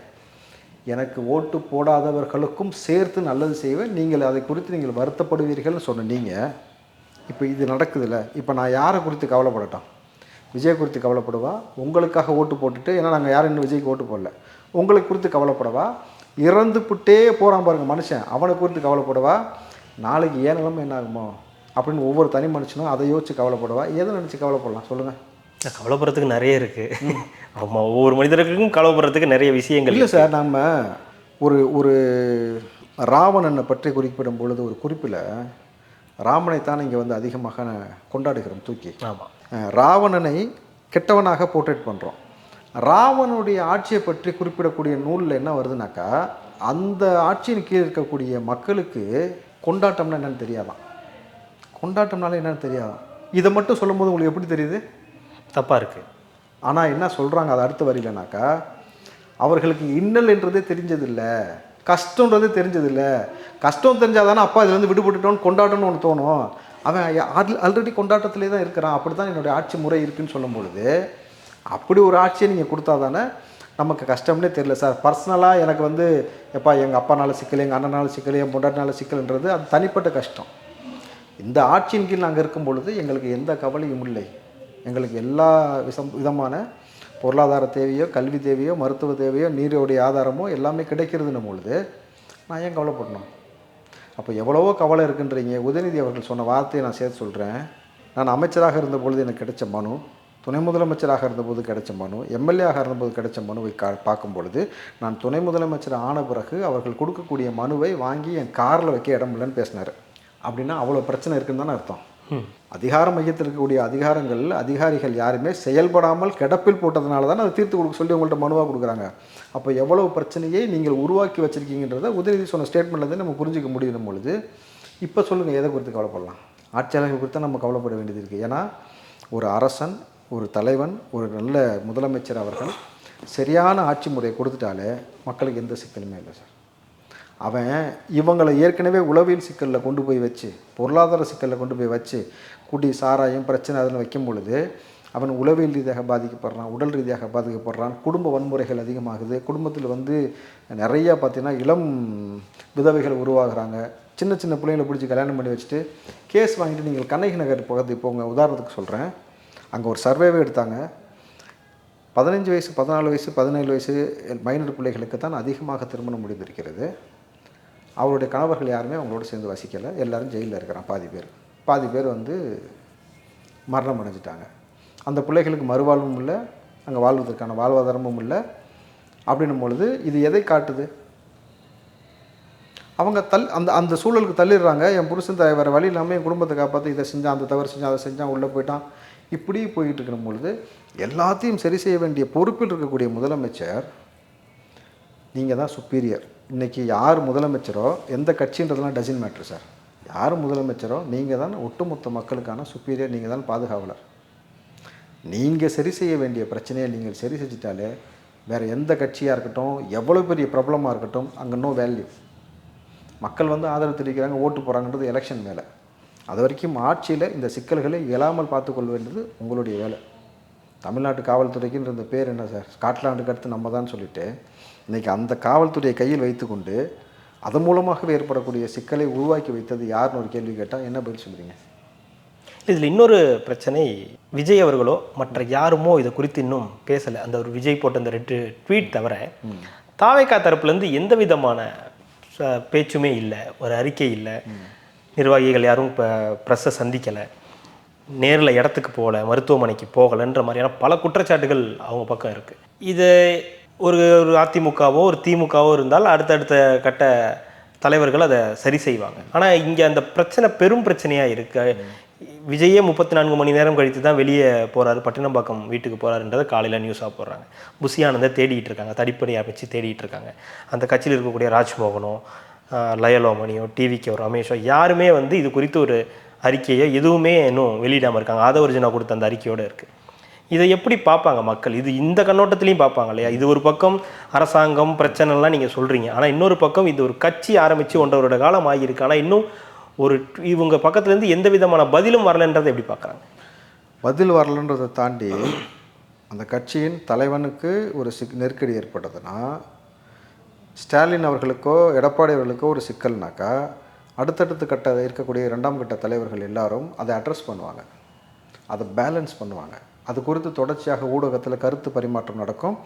எனக்கு ஓட்டு போடாதவர்களுக்கும் சேர்த்து நல்லது செய்வேன், நீங்கள் அதை குறித்து நீங்கள் வருத்தப்படுவீர்கள்னு சொன்ன நீங்கள் இப்போ இது நடக்குதுல்ல. இப்போ நான் யாரை குறித்து கவலைப்படட்டும்? விஜய் குறித்து கவலைப்படுவா? உங்களுக்காக ஓட்டு போட்டுட்டு, ஏன்னா நாங்கள் யாரும் இன்னும் விஜய்க்கு ஓட்டு போடல, உங்களுக்கு குறித்து கவலைப்படவா? இறந்துப்புட்டே போகிறான் பாருங்கள் மனுஷன், அவனை குறித்து கவலைப்படவா? நாளைக்கு ஏன் நிலைமை என்ன ஆகுமோ அப்படின்னு ஒவ்வொரு தனி மனுஷனும் அதை யோசிச்சு கவலைப்படவா? எதை நினச்சி கவலைப்படலாம் சொல்லுங்கள்? கவலைப்படுறதுக்கு நிறைய இருக்குது. ஆமாம், ஒவ்வொரு மனிதர்களுக்கும் கவலைப்படுறதுக்கு நிறைய விஷயங்கள் இல்லை சார். நம்ம ஒரு ராவணனை பற்றி குறிப்பிடும் பொழுது ஒரு குறிப்பில் ராமனைத்தான் இங்கே அதிகமாக கொண்டாடுகிறோம் தூக்கி. ஆமாம், ராவணனை கெட்டவனாக போர்ட்ரேட் பண்ணுறோம். ராவனுடைய ஆட்சியை பற்றி குறிப்பிடக்கூடிய நூலில் என்ன வருதுனாக்கா, அந்த ஆட்சியின் கீழ் இருக்கக்கூடிய மக்களுக்கு கொண்டாட்டம்னா என்னென்னு தெரியாதான். கொண்டாட்டம்னால என்னென்னு தெரியாதான். இதை மட்டும் சொல்லும்போது உங்களுக்கு எப்படி தெரியுது? தப்பாக இருக்குது. ஆனால் என்ன சொல்கிறாங்க அது அடுத்த வரியிலனாக்கா, அவர்களுக்கு இன்னல் என்றதே தெரிஞ்சதில்லை, கஷ்டன்றதே தெரிஞ்சதில்லை. கஷ்டம் தெரிஞ்சால் தானே அப்பா இதுலேருந்து விடுபட்டுட்டோன்னு கொண்டாட்டம்னு ஒன்று தோணும். அவன் ஆல்ரெடி கொண்டாட்டத்திலே தான் இருக்கிறான். அப்படி தான் என்னுடைய ஆட்சி முறை இருக்குதுன்னு சொல்லும் பொழுது, அப்படி ஒரு ஆட்சியை நீங்கள் கொடுத்தா தானே நமக்கு கஷ்டம்னே தெரியல சார். பர்சனலாக எனக்கு எப்பா எங்கள் அப்பானால சிக்கல், எங்கள் அண்ணனால சிக்கல், என் பொண்டாட்டினால சிக்கல்ன்றது அது தனிப்பட்ட கஷ்டம். இந்த ஆட்சியின் கீழ் நாங்கள் இருக்கும் பொழுது எங்களுக்கு எந்த கவலையும் இல்லை. எங்களுக்கு எல்லா விதமான பொருளாதார தேவையோ, கல்வி தேவையோ, மருத்துவ தேவையோ, நீரோடைய ஆதாரமோ எல்லாமே கிடைக்கிறதுன்னும் பொழுது நான் ஏன் கவலைப்படணும்? அப்போ எவ்வளவோ கவலை இருக்குன்றீங்க. உதயநிதி அவர்கள் சொன்ன வார்த்தையை நான் சேர்த்து சொல்கிறேன். நான் அமைச்சராக இருந்த பொழுது எனக்கு கிடைச்ச மனு, துணை முதலமைச்சராக இருந்தபோது கிடைச்ச மனு, எம்எல்ஏயாக இருந்தபோது கிடைச்ச மனுவை பார்க்கும் பொழுது, நான் துணை முதலமைச்சர் ஆன பிறகு அவர்கள் கொடுக்கக்கூடிய மனுவை வாங்கி என் காரில் வைக்க இடம் இல்லைன்னு பேசினார். அப்படின்னா அவ்வளோ பிரச்சனை இருக்குன்னு தானே அர்த்தம். அதிகார மையத்தில் இருக்கக்கூடிய அதிகாரிகள் யாருமே செயல்படாமல் கிடப்பில் போட்டதுனால தான் அதை தீர்த்து கொடுக்க சொல்லி உங்கள்கிட்ட மனுவாக கொடுக்குறாங்க. அப்போ எவ்வளவு பிரச்சனையை நீங்கள் உருவாக்கி வச்சுருக்கீங்கன்றதை உதயநிதி சொன்ன ஸ்டேட்மெண்ட்லேருந்து நம்ம புரிஞ்சிக்க முடியும் பொழுது, இப்போ சொல்லுங்கள் எதை குறித்து கவலைப்படலாம்? ஆட்சியாளர்கள் குறித்து நம்ம கவலைப்பட வேண்டியது இருக்குது. ஏன்னா ஒரு அரசன், ஒரு தலைவன், ஒரு நல்ல முதலமைச்சர் அவர்கள் சரியான ஆட்சி முறையை கொடுத்துட்டாலே மக்களுக்கு எந்த சிக்கலுமே இல்லை சார். அவன் இவங்களை ஏற்கனவே உளவியல் சிக்கலில் கொண்டு போய் வச்சு, பொருளாதார சிக்கலில் கொண்டு போய் வச்சு, குடி சாராயம் பிரச்சனை அதில் வைக்கும் பொழுது அவன் உளவியல் ரீதியாக பாதிக்கப்படுறான், உடல் ரீதியாக பாதிக்கப்படுறான், குடும்ப வன்முறைகள் அதிகமாகுது. குடும்பத்தில் நிறையா பார்த்திங்கன்னா இளம் விதவைகள் உருவாகிறாங்க. சின்ன சின்ன பிள்ளைங்களை பிடிச்சி கல்யாணம் பண்ணி வச்சுட்டு கேஸ் வாங்கிட்டு, நீங்கள் கண்ணகி நகர் பக்கத்து இப்போங்க உதாரணத்துக்கு சொல்கிறேன், அங்கே ஒரு சர்வேவே எடுத்தாங்க. 15 வயசு, 14 வயசு, 17 வயசு மைனர் பிள்ளைகளுக்கு தான் அதிகமாக திருமணம் முடிந்திருக்கிறது. அவருடைய கணவர்கள் யாருமே அவங்களோட சேர்ந்து வசிக்கலை, எல்லோரும் ஜெயிலில் இருக்கிறான். பாதி பேர் மரணம் அடைஞ்சிட்டாங்க. அந்த பிள்ளைகளுக்கு மறுவாழ்வும் இல்லை, அங்கே வாழ்வதற்கான வாழ்வாதாரமும் இல்லை. அப்படின்னும் பொழுது இது எதை காட்டுது? அவங்க அந்த சூழலுக்கு தள்ளிடுறாங்க. என் புருஷன் வேறு வழி இல்லாமல் என் குடும்பத்தை காப்பாற்றி இதை செஞ்சான், அந்த தவறு செஞ்சான், அதை செஞ்சான், உள்ளே போயிட்டான், இப்படி போயிட்டு இருக்கிற பொழுது எல்லாத்தையும் சரி செய்ய வேண்டிய பொறுப்பில் இருக்கக்கூடிய முதலமைச்சர் நீங்கள் தான் சுப்பீரியர். இன்றைக்கி யார் முதலமைச்சரோ, எந்த கட்சின்றதெல்லாம் டசன் மேட்ரு சார். யார் முதலமைச்சரோ நீங்கள் தான் ஒட்டுமொத்த மக்களுக்கான சுப்பீரியர், நீங்கள் தான் பாதுகாவலர். நீங்கள் சரி செய்ய வேண்டிய பிரச்சனையை நீங்கள் சரி செஞ்சிட்டாலே வேறு எந்த கட்சியாக இருக்கட்டும், எவ்வளோ பெரிய ப்ராப்ளமாக இருக்கட்டும், அங்கே நோ வேல்யூ. மக்கள் ஆதரவு தெரிவிக்கிறாங்க, ஓட்டு போகிறாங்கன்றது எலெக்ஷன் மேலே. அது வரைக்கும் ஆட்சியில் இந்த சிக்கல்களை இயலாமல் பார்த்துக்கொள்ள வேண்டியது உங்களுடைய வேலை. தமிழ்நாட்டு காவல்துறைக்குன்ற இந்த பேர் என்ன சார், ஸ்காட்லாண்டுக்கு அடுத்து நம்ம தான் சொல்லிட்டு இன்றைக்கி அந்த காவல்துறையை கையில் வைத்துக்கொண்டு அதன் மூலமாகவே ஏற்படக்கூடிய சிக்கலை உருவாக்கி வைத்தது யாருன்னு ஒரு கேள்வி கேட்டால் என்ன பதில் சொல்கிறீங்க? இதில் இன்னொரு பிரச்சனை, விஜய் அவர்களோ மற்ற யாருமோ இதை குறித்து இன்னும் பேசலை. அந்த ஒரு விஜய் போட்ட அந்த 2 ட்வீட் தவிர தாவேகா தரப்புலேருந்து எந்த விதமான பேச்சுமே இல்லை, ஒரு அறிக்கை இல்லை. நிர்வாகிகள் யாரும் இப்போ ப்ரெஸ்ஸை சந்திக்கலை, நேரில் இடத்துக்கு போகலை, மருத்துவமனைக்கு போகலைன்ற மாதிரியான பல குற்றச்சாட்டுகள் அவங்க பக்கம் இருக்குது. இது ஒரு அதிமுகவோ ஒரு திமுகவோ இருந்தால் அடுத்தடுத்த கட்ட தலைவர்கள் அதை சரி செய்வாங்க. ஆனால் இங்கே அந்த பிரச்சனை பெரும் பிரச்சனையாக இருக்கு. விஜயே 34 மணி நேரம் கழித்து தான் வெளியே போகிறாரு, பட்டினம்பாக்கம் வீட்டுக்கு போகிறாருன்றதை காலையில் நியூஸாக போடுறாங்க. புஷி ஆனந்தை தேடிட்டு இருக்காங்க, தடிப்படை அமைச்சு தேடிட்டு இருக்காங்க. அந்த கட்சியில் இருக்கக்கூடிய ராஜ்மோகனோ லயலோமணியோ டிவிக்கோ ரமேஷோ யாருமே வந்து இது குறித்து ஒரு அறிக்கையோ எதுவுமே இன்னும் வெளியிடாமல் இருக்காங்க. ஆதவர்ஜுனா கொடுத்த அந்த அறிக்கையோடு இருக்குது. இதை எப்படி பார்ப்பாங்க மக்கள்? இது இந்த கண்ணோட்டத்துலையும் பார்ப்பாங்க இல்லையா? இது ஒரு பக்கம் அரசாங்கம் பிரச்சனைலாம் நீங்கள் சொல்கிறீங்க, ஆனால் இன்னொரு பக்கம் இது ஒரு கட்சி ஆரம்பித்து 1.5 வருட காலம் ஆகியிருக்கு. ஆனால் இன்னும் இவங்க பக்கத்துலேருந்து எந்த விதமான பதிலும் வரலைன்றதை எப்படி பார்க்குறாங்க? பதில் வரலன்றதை தாண்டி அந்த கட்சியின் தலைவனுக்கு ஒரு நெருக்கடி ஏற்பட்டதுன்னா, ஸ்டாலின் அவர்களுக்கோ எடப்பாடி அவர்களுக்கோ ஒரு சிக்கல்னாக்கா அடுத்தடுத்து கட்ட இருக்கக்கூடிய 2ஆம் கட்ட தலைவர்கள் எல்லாரும் அதை அட்ரஸ் பண்ணுவாங்க, அதை பேலன்ஸ் பண்ணுவாங்க. அது குறித்து தொடர்ச்சியாக ஊடகத்தில் கருத்து பரிமாற்றம் நடக்கும்.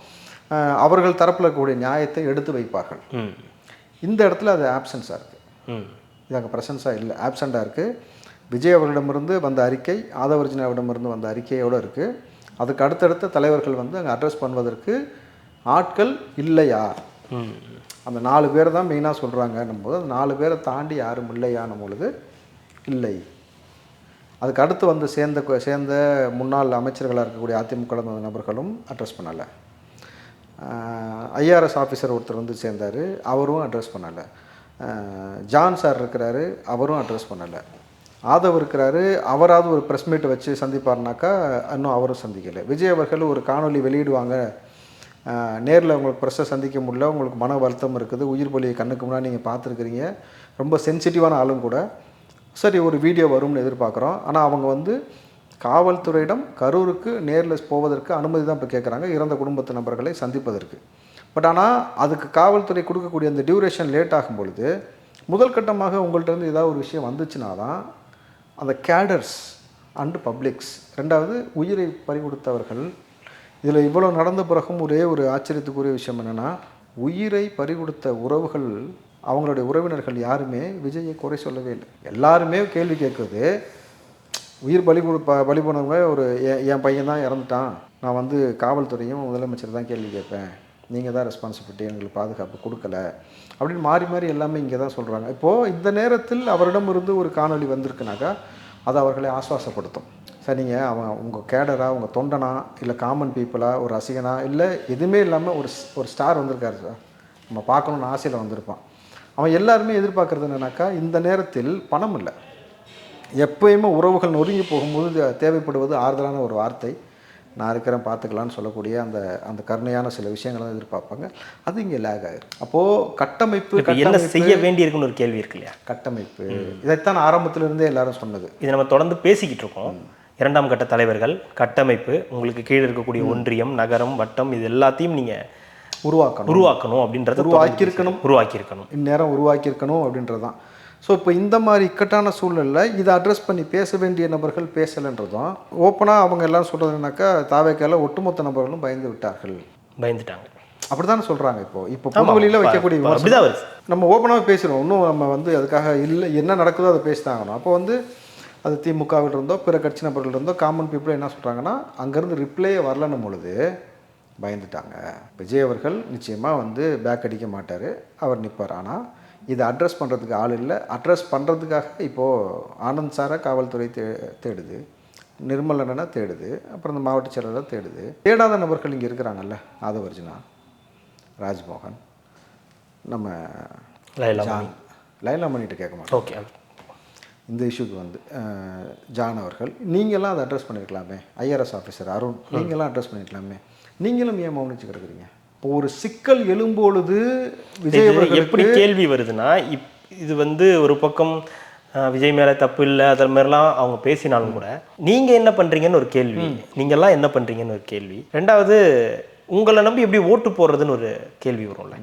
அவர்கள் தரப்பில் இருக்கக்கூடிய நியாயத்தை எடுத்து வைப்பார்கள். இந்த இடத்துல அது ஆப்சன்ஸாக இருக்குது. இது அங்கே ப்ரெசன்ஸாக இல்லை, ஆப்சண்ட்டாக இருக்குது. விஜய் அவர்களிடமிருந்து வந்த அறிக்கை ஆதவர்ஜுனாவிடமிருந்து வந்த அறிக்கையோடு இருக்குது. அதுக்கு அடுத்தடுத்த தலைவர்கள் வந்து அங்கே அட்ரஸ் பண்ணுவதற்கு ஆட்கள் இல்லையா? அந்த 4 பேர் தான் மெயினாக சொல்கிறாங்கன்னும் போது அந்த 4 பேரை தாண்டி யாரும் இல்லையானும் பொழுது இல்லை. அதுக்கு அடுத்து வந்து சேர்ந்த முன்னாள் அமைச்சர்களாக இருக்கக்கூடிய அதிமுக நபர்களும் அட்ரஸ் பண்ணலை. ஐஆர்எஸ் ஆஃபீஸர் ஒருத்தர் வந்து சேர்ந்தார், அவரும் அட்ரஸ் பண்ணலை. ஜான் சார் இருக்கிறாரு, அவரும் அட்ரஸ் பண்ணலை. ஆதவ் இருக்கிறாரு, அவராவது ஒரு ப்ரெஸ் மீட்டை வச்சு சந்திப்பார்னாக்கா இன்னும் அவரும் சந்திக்கலை. விஜய் அவர்கள் ஒரு காணொலி வெளியிடுவாங்க, நேரில் உங்களுக்கு ப்ரெஸ்ஸை சந்திக்க முடியல, உங்களுக்கு மன வருத்தம் இருக்குது, உயிர் பலியை கண்ணுக்கு முன்னாடி நீங்கள் பார்த்துருக்குறீங்க, ரொம்ப சென்சிட்டிவான ஆளும் கூட, சரி ஒரு வீடியோ வரும்னு எதிர்பார்க்குறோம். ஆனால் அவங்க வந்து காவல்துறையிடம் கரூருக்கு நேரில் போவதற்கு அனுமதி தான் இப்போ கேட்குறாங்க, இறந்த குடும்பத்து நபர்களை சந்திப்பதற்கு. பட் ஆனால் அதுக்கு காவல்துறை கொடுக்கக்கூடிய அந்த டியூரேஷன் லேட் ஆகும் பொழுது முதல் கட்டமாக உங்கள்கிட்ட ஏதாவது ஒரு விஷயம் வந்துச்சுன்னா தான் அந்த கேடர்ஸ் அண்டு பப்ளிக்ஸ், ரெண்டாவது உயிரை பறிகொடுத்தவர்கள். இதில் இவ்வளோ நடந்த பிறகும் ஒரே ஒரு ஆச்சரியத்துக்குரிய விஷயம் என்னென்னா, உயிரை பறிகொடுத்த உறவுகள், அவங்களுடைய உறவினர்கள் யாருமே விஜயை குறை சொல்லவே இல்லை. எல்லாருமே கேள்வி கேட்குறது, உயிர் பலி போனவங்க ஒரு என் பையன் தான் இறந்துட்டான், நான் வந்து காவல்துறையும் முதலமைச்சர் தான் கேள்வி கேட்பேன், நீங்கள் தான் ரெஸ்பான்சிபிலிட்டி, எங்களுக்கு பாதுகாப்பு கொடுக்கல அப்படின்னு மாறி மாறி எல்லாமே இங்கே தான் சொல்கிறாங்க. இப்போது இந்த நேரத்தில் அவரிடமிருந்து ஒரு காணொலி வந்திருக்குனாக்கா அது அவர்களை ஆஸ்வாசப்படுத்தும். சரிங்க, அவன் உங்கள் கேடரா, உங்கள் தொண்டனா, இல்லை காமன் பீப்புளா, ஒரு ரசிகனா, இல்லை எதுவுமே இல்லாமல் ஒரு ஸ்டார் வந்திருக்காரு சார், நம்ம பார்க்கணுன்னு ஆசையில் வந்திருப்பான். அவன் எல்லாருமே எதிர்பார்க்குறது என்னன்னாக்கா, இந்த நேரத்தில் பணம் இல்லை, எப்பயுமே உறவுகள் நொறுங்கி போகும்போது தேவைப்படுவது ஆறுதலான ஒரு வார்த்தை, நான் இருக்கிறேன் பார்த்துக்கலான்னு சொல்லக்கூடிய அந்த கருணையான சில விஷயங்களை தான் எதிர்பார்ப்பாங்க. அது இங்கே லேக் ஆகிருக்கு. அப்போது கட்டமைப்பு என்ன செய்ய வேண்டியிருக்குன்னு ஒரு கேள்வி இருக்கு இல்லையா? கட்டமைப்பு, இதைத்தான் ஆரம்பத்திலிருந்தே எல்லாரும் சொன்னது. இதை நம்ம தொடர்ந்து பேசிக்கிட்டு இருக்கோம். 2ஆம் கட்ட தலைவர்கள், கட்டமைப்பு, உங்களுக்கு கீழே இருக்கக்கூடிய ஒன்றியம், நகரம், வட்டம், இது எல்லாத்தையும் நீங்கள் உருவாக்கணும் அப்படின்றத உருவாக்கியிருக்கணும் இந்நேரம் உருவாக்கியிருக்கணும் அப்படின்றது தான். ஸோ இப்போ இந்த மாதிரி இக்கட்டான சூழ்நிலையில் இதை அட்ரஸ் பண்ணி பேச வேண்டிய நபர்கள் பேசலைன்றதும் ஓப்பனாக அவங்க எல்லாம் சொல்கிறதுனாக்கா தாவேக்கால ஒட்டுமொத்த நபர்களும் பயந்துட்டாங்க. அப்படி தானே சொல்கிறாங்க. இப்போ புதுவெளியில் வைக்கக்கூடிய நம்ம ஓப்பனாக பேசுகிறோம், இன்னும் நம்ம வந்து அதுக்காக இல்லை என்ன நடக்குதோ அதை பேசித்தாங்கணும். அப்போ வந்து அது திமுகவில் இருந்தோ பிற கட்சி நபர்கள் இருந்தோ காமன் பீப்புள் என்ன சொல்கிறாங்கன்னா, அங்கேருந்து ரிப்ளையே வரலன்னும் பொழுது பயந்துட்டாங்க. விஜய் அவர்கள் நிச்சயமாக வந்து பேக் அடிக்க மாட்டார், அவர் நிற்பார். ஆனால் இதை அட்ரஸ் பண்ணுறதுக்கு ஆள் இல்லை. அட்ரஸ் பண்ணுறதுக்காக இப்போது ஆனந்த் சாரை காவல்துறை தேடுது, நிர்மல் அண்ணனை தேடுது, அப்புறம் இந்த மாவட்ட செயலரை தேடுது. தேடாத நபர்கள் இங்கே இருக்கிறாங்கல்ல, ஆதவர்ஜுனா, ராஜ்மோகன், நம்ம லைலாமணிகிட்ட கேட்க மாட்டோம். ஓகே, இந்த இஷ்யூக்கு வந்து ஜான் அவர்கள் நீங்களாம் அதை அட்ரஸ் பண்ணியிருக்கலாமே, ஐஆர்எஸ் ஆஃபீஸர் அருண் நீங்களாம் அட்ரஸ் பண்ணியிருக்கலாமே, நீங்களும் ஏன் மௌனிச்சு கிடக்குறீங்க? இப்போ ஒரு சிக்கல் எழும்பொழுது விஜய் எப்படி கேள்வி வருதுன்னா, இது வந்து ஒரு பக்கம் விஜய் மேலே தப்பு இல்லை அதில் மாதிரிலாம் அவங்க பேசினாலும் கூட நீங்கள் என்ன பண்ணுறீங்கன்னு ஒரு கேள்வி, நீங்கள்லாம் என்ன பண்ணுறீங்கன்னு ஒரு கேள்வி. ரெண்டாவது, உங்களை நம்பி எப்படி ஓட்டு போடுறதுன்னு ஒரு கேள்வி வரும்ல.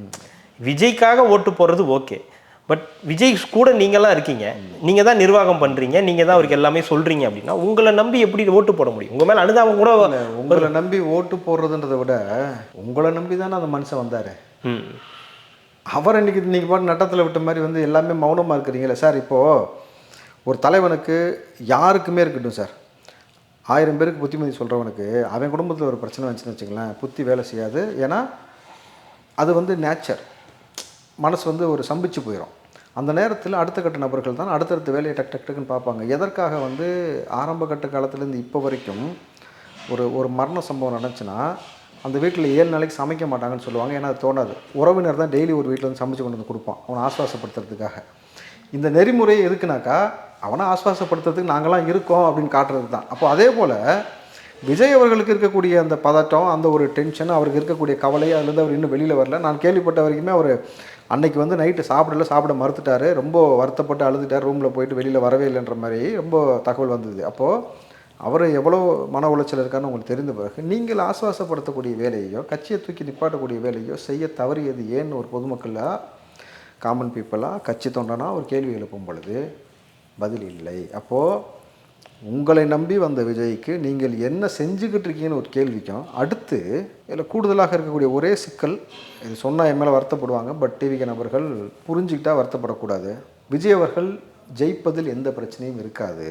விஜய்க்காக ஓட்டு போடுறது ஓகே, பட் விஜய் கூட நீங்கள்லாம் இருக்கீங்க, நீங்கள் தான் நிர்வாகம் பண்ணுறீங்க, நீங்கள் தான் அவருக்கு எல்லாமே சொல்கிறீங்க அப்படின்னா உங்களை நம்பி எப்படி ஓட்டு போட முடியும்? உங்கள் மேலே அனுதாபம் கூட. உங்களை நம்பி ஓட்டு போடுறதுன்றதை விட உங்களை நம்பி தானே அந்த மனுஷன் வந்தார். அவர் இன்னைக்கு நீங்கள் பாட்டு நட்டத்தில் விட்ட மாதிரி வந்து எல்லாமே மௌனமாக இருக்கிறீங்களே சார். இப்போது ஒரு தலைவனுக்கு யாருக்குமே இருக்கட்டும் சார், 1000 பேருக்கு புத்திமதி சொல்கிறவனுக்கு அவன் குடும்பத்தில் ஒரு பிரச்சனை வந்துச்சுன்னு வச்சுங்களேன், புத்தி வேலை செய்யாது. ஏன்னா அது வந்து நேச்சர், மனசு வந்து ஒரு சம்பிச்சு போயிடும். அந்த நேரத்தில் அடுத்த கட்ட நபர்கள் தான் அடுத்தடுத்த வேலையை டக் டக் டக்குன்னு பார்ப்பாங்க. எதற்காக வந்து ஆரம்ப கட்ட காலத்துலேருந்து இப்போ வரைக்கும் ஒரு மரண சம்பவம் நடந்துச்சுன்னா அந்த வீட்டில் 7 நாளைக்கு சமைக்க மாட்டாங்கன்னு சொல்லுவாங்க. ஏன்னா அது தோணாது. உறவினர் தான் டெய்லி ஒரு வீட்டில் வந்து சமைச்சு கொண்டு வந்து கொடுப்பான், அவனை ஆஸ்வாசப்படுத்துறதுக்காக. இந்த நெறிமுறை எதுக்குனாக்கா அவனை ஆஸ்வாசப்படுத்துறதுக்கு நாங்களாம் இருக்கோம் அப்படின்னு காட்டுறது தான். அப்போ அதே போல் விஜய் அவர்களுக்கு இருக்கக்கூடிய அந்த பதட்டம், அந்த ஒரு டென்ஷன், அவருக்கு இருக்கக்கூடிய கவலை, அதுலேருந்து அவர் இன்னும் வெளியில் வரல. நான் கேள்விப்பட்ட வரைக்குமே அவர் அன்னைக்கு வந்து நைட்டு சாப்பிட மறுத்துட்டார், ரொம்ப வருத்தப்பட்டு அழுதுட்டார், ரூமில் போயிட்டு வெளியில் வரவே இல்லைன்ற மாதிரி ரொம்ப தகவல் வந்தது. அப்போது அவர் எவ்வளோ மன உளைச்சல் இருக்கான்னு உங்களுக்கு தெரிந்த பிறகு நீங்கள் ஆஸ்வாசப்படுத்தக்கூடிய வேலையோ கட்சியை தூக்கி நிப்பாட்டக்கூடிய வேலையோ செய்ய தவறியது ஏன்னு ஒரு பொதுமக்களாக, காமன் பீப்புளாக, கட்சி தொண்டனா ஒரு கேள்வி எழுப்பும் பொழுது பதில் இல்லை. அப்போது உங்களை நம்பி வந்த விஜய்க்கு நீங்கள் என்ன செஞ்சுக்கிட்டு இருக்கீங்கன்னு ஒரு கேள்விக்கும், அடுத்து இதில் கூடுதலாக இருக்கக்கூடிய ஒரே சிக்கல், இது சொன்னால் என் மேலே வருத்தப்படுவாங்க, பட் டிவிக்கு நபர்கள் புரிஞ்சுக்கிட்டா வருத்தப்படக்கூடாது. விஜய் அவர்கள் ஜெயிப்பதில் எந்த பிரச்சனையும் இருக்காது,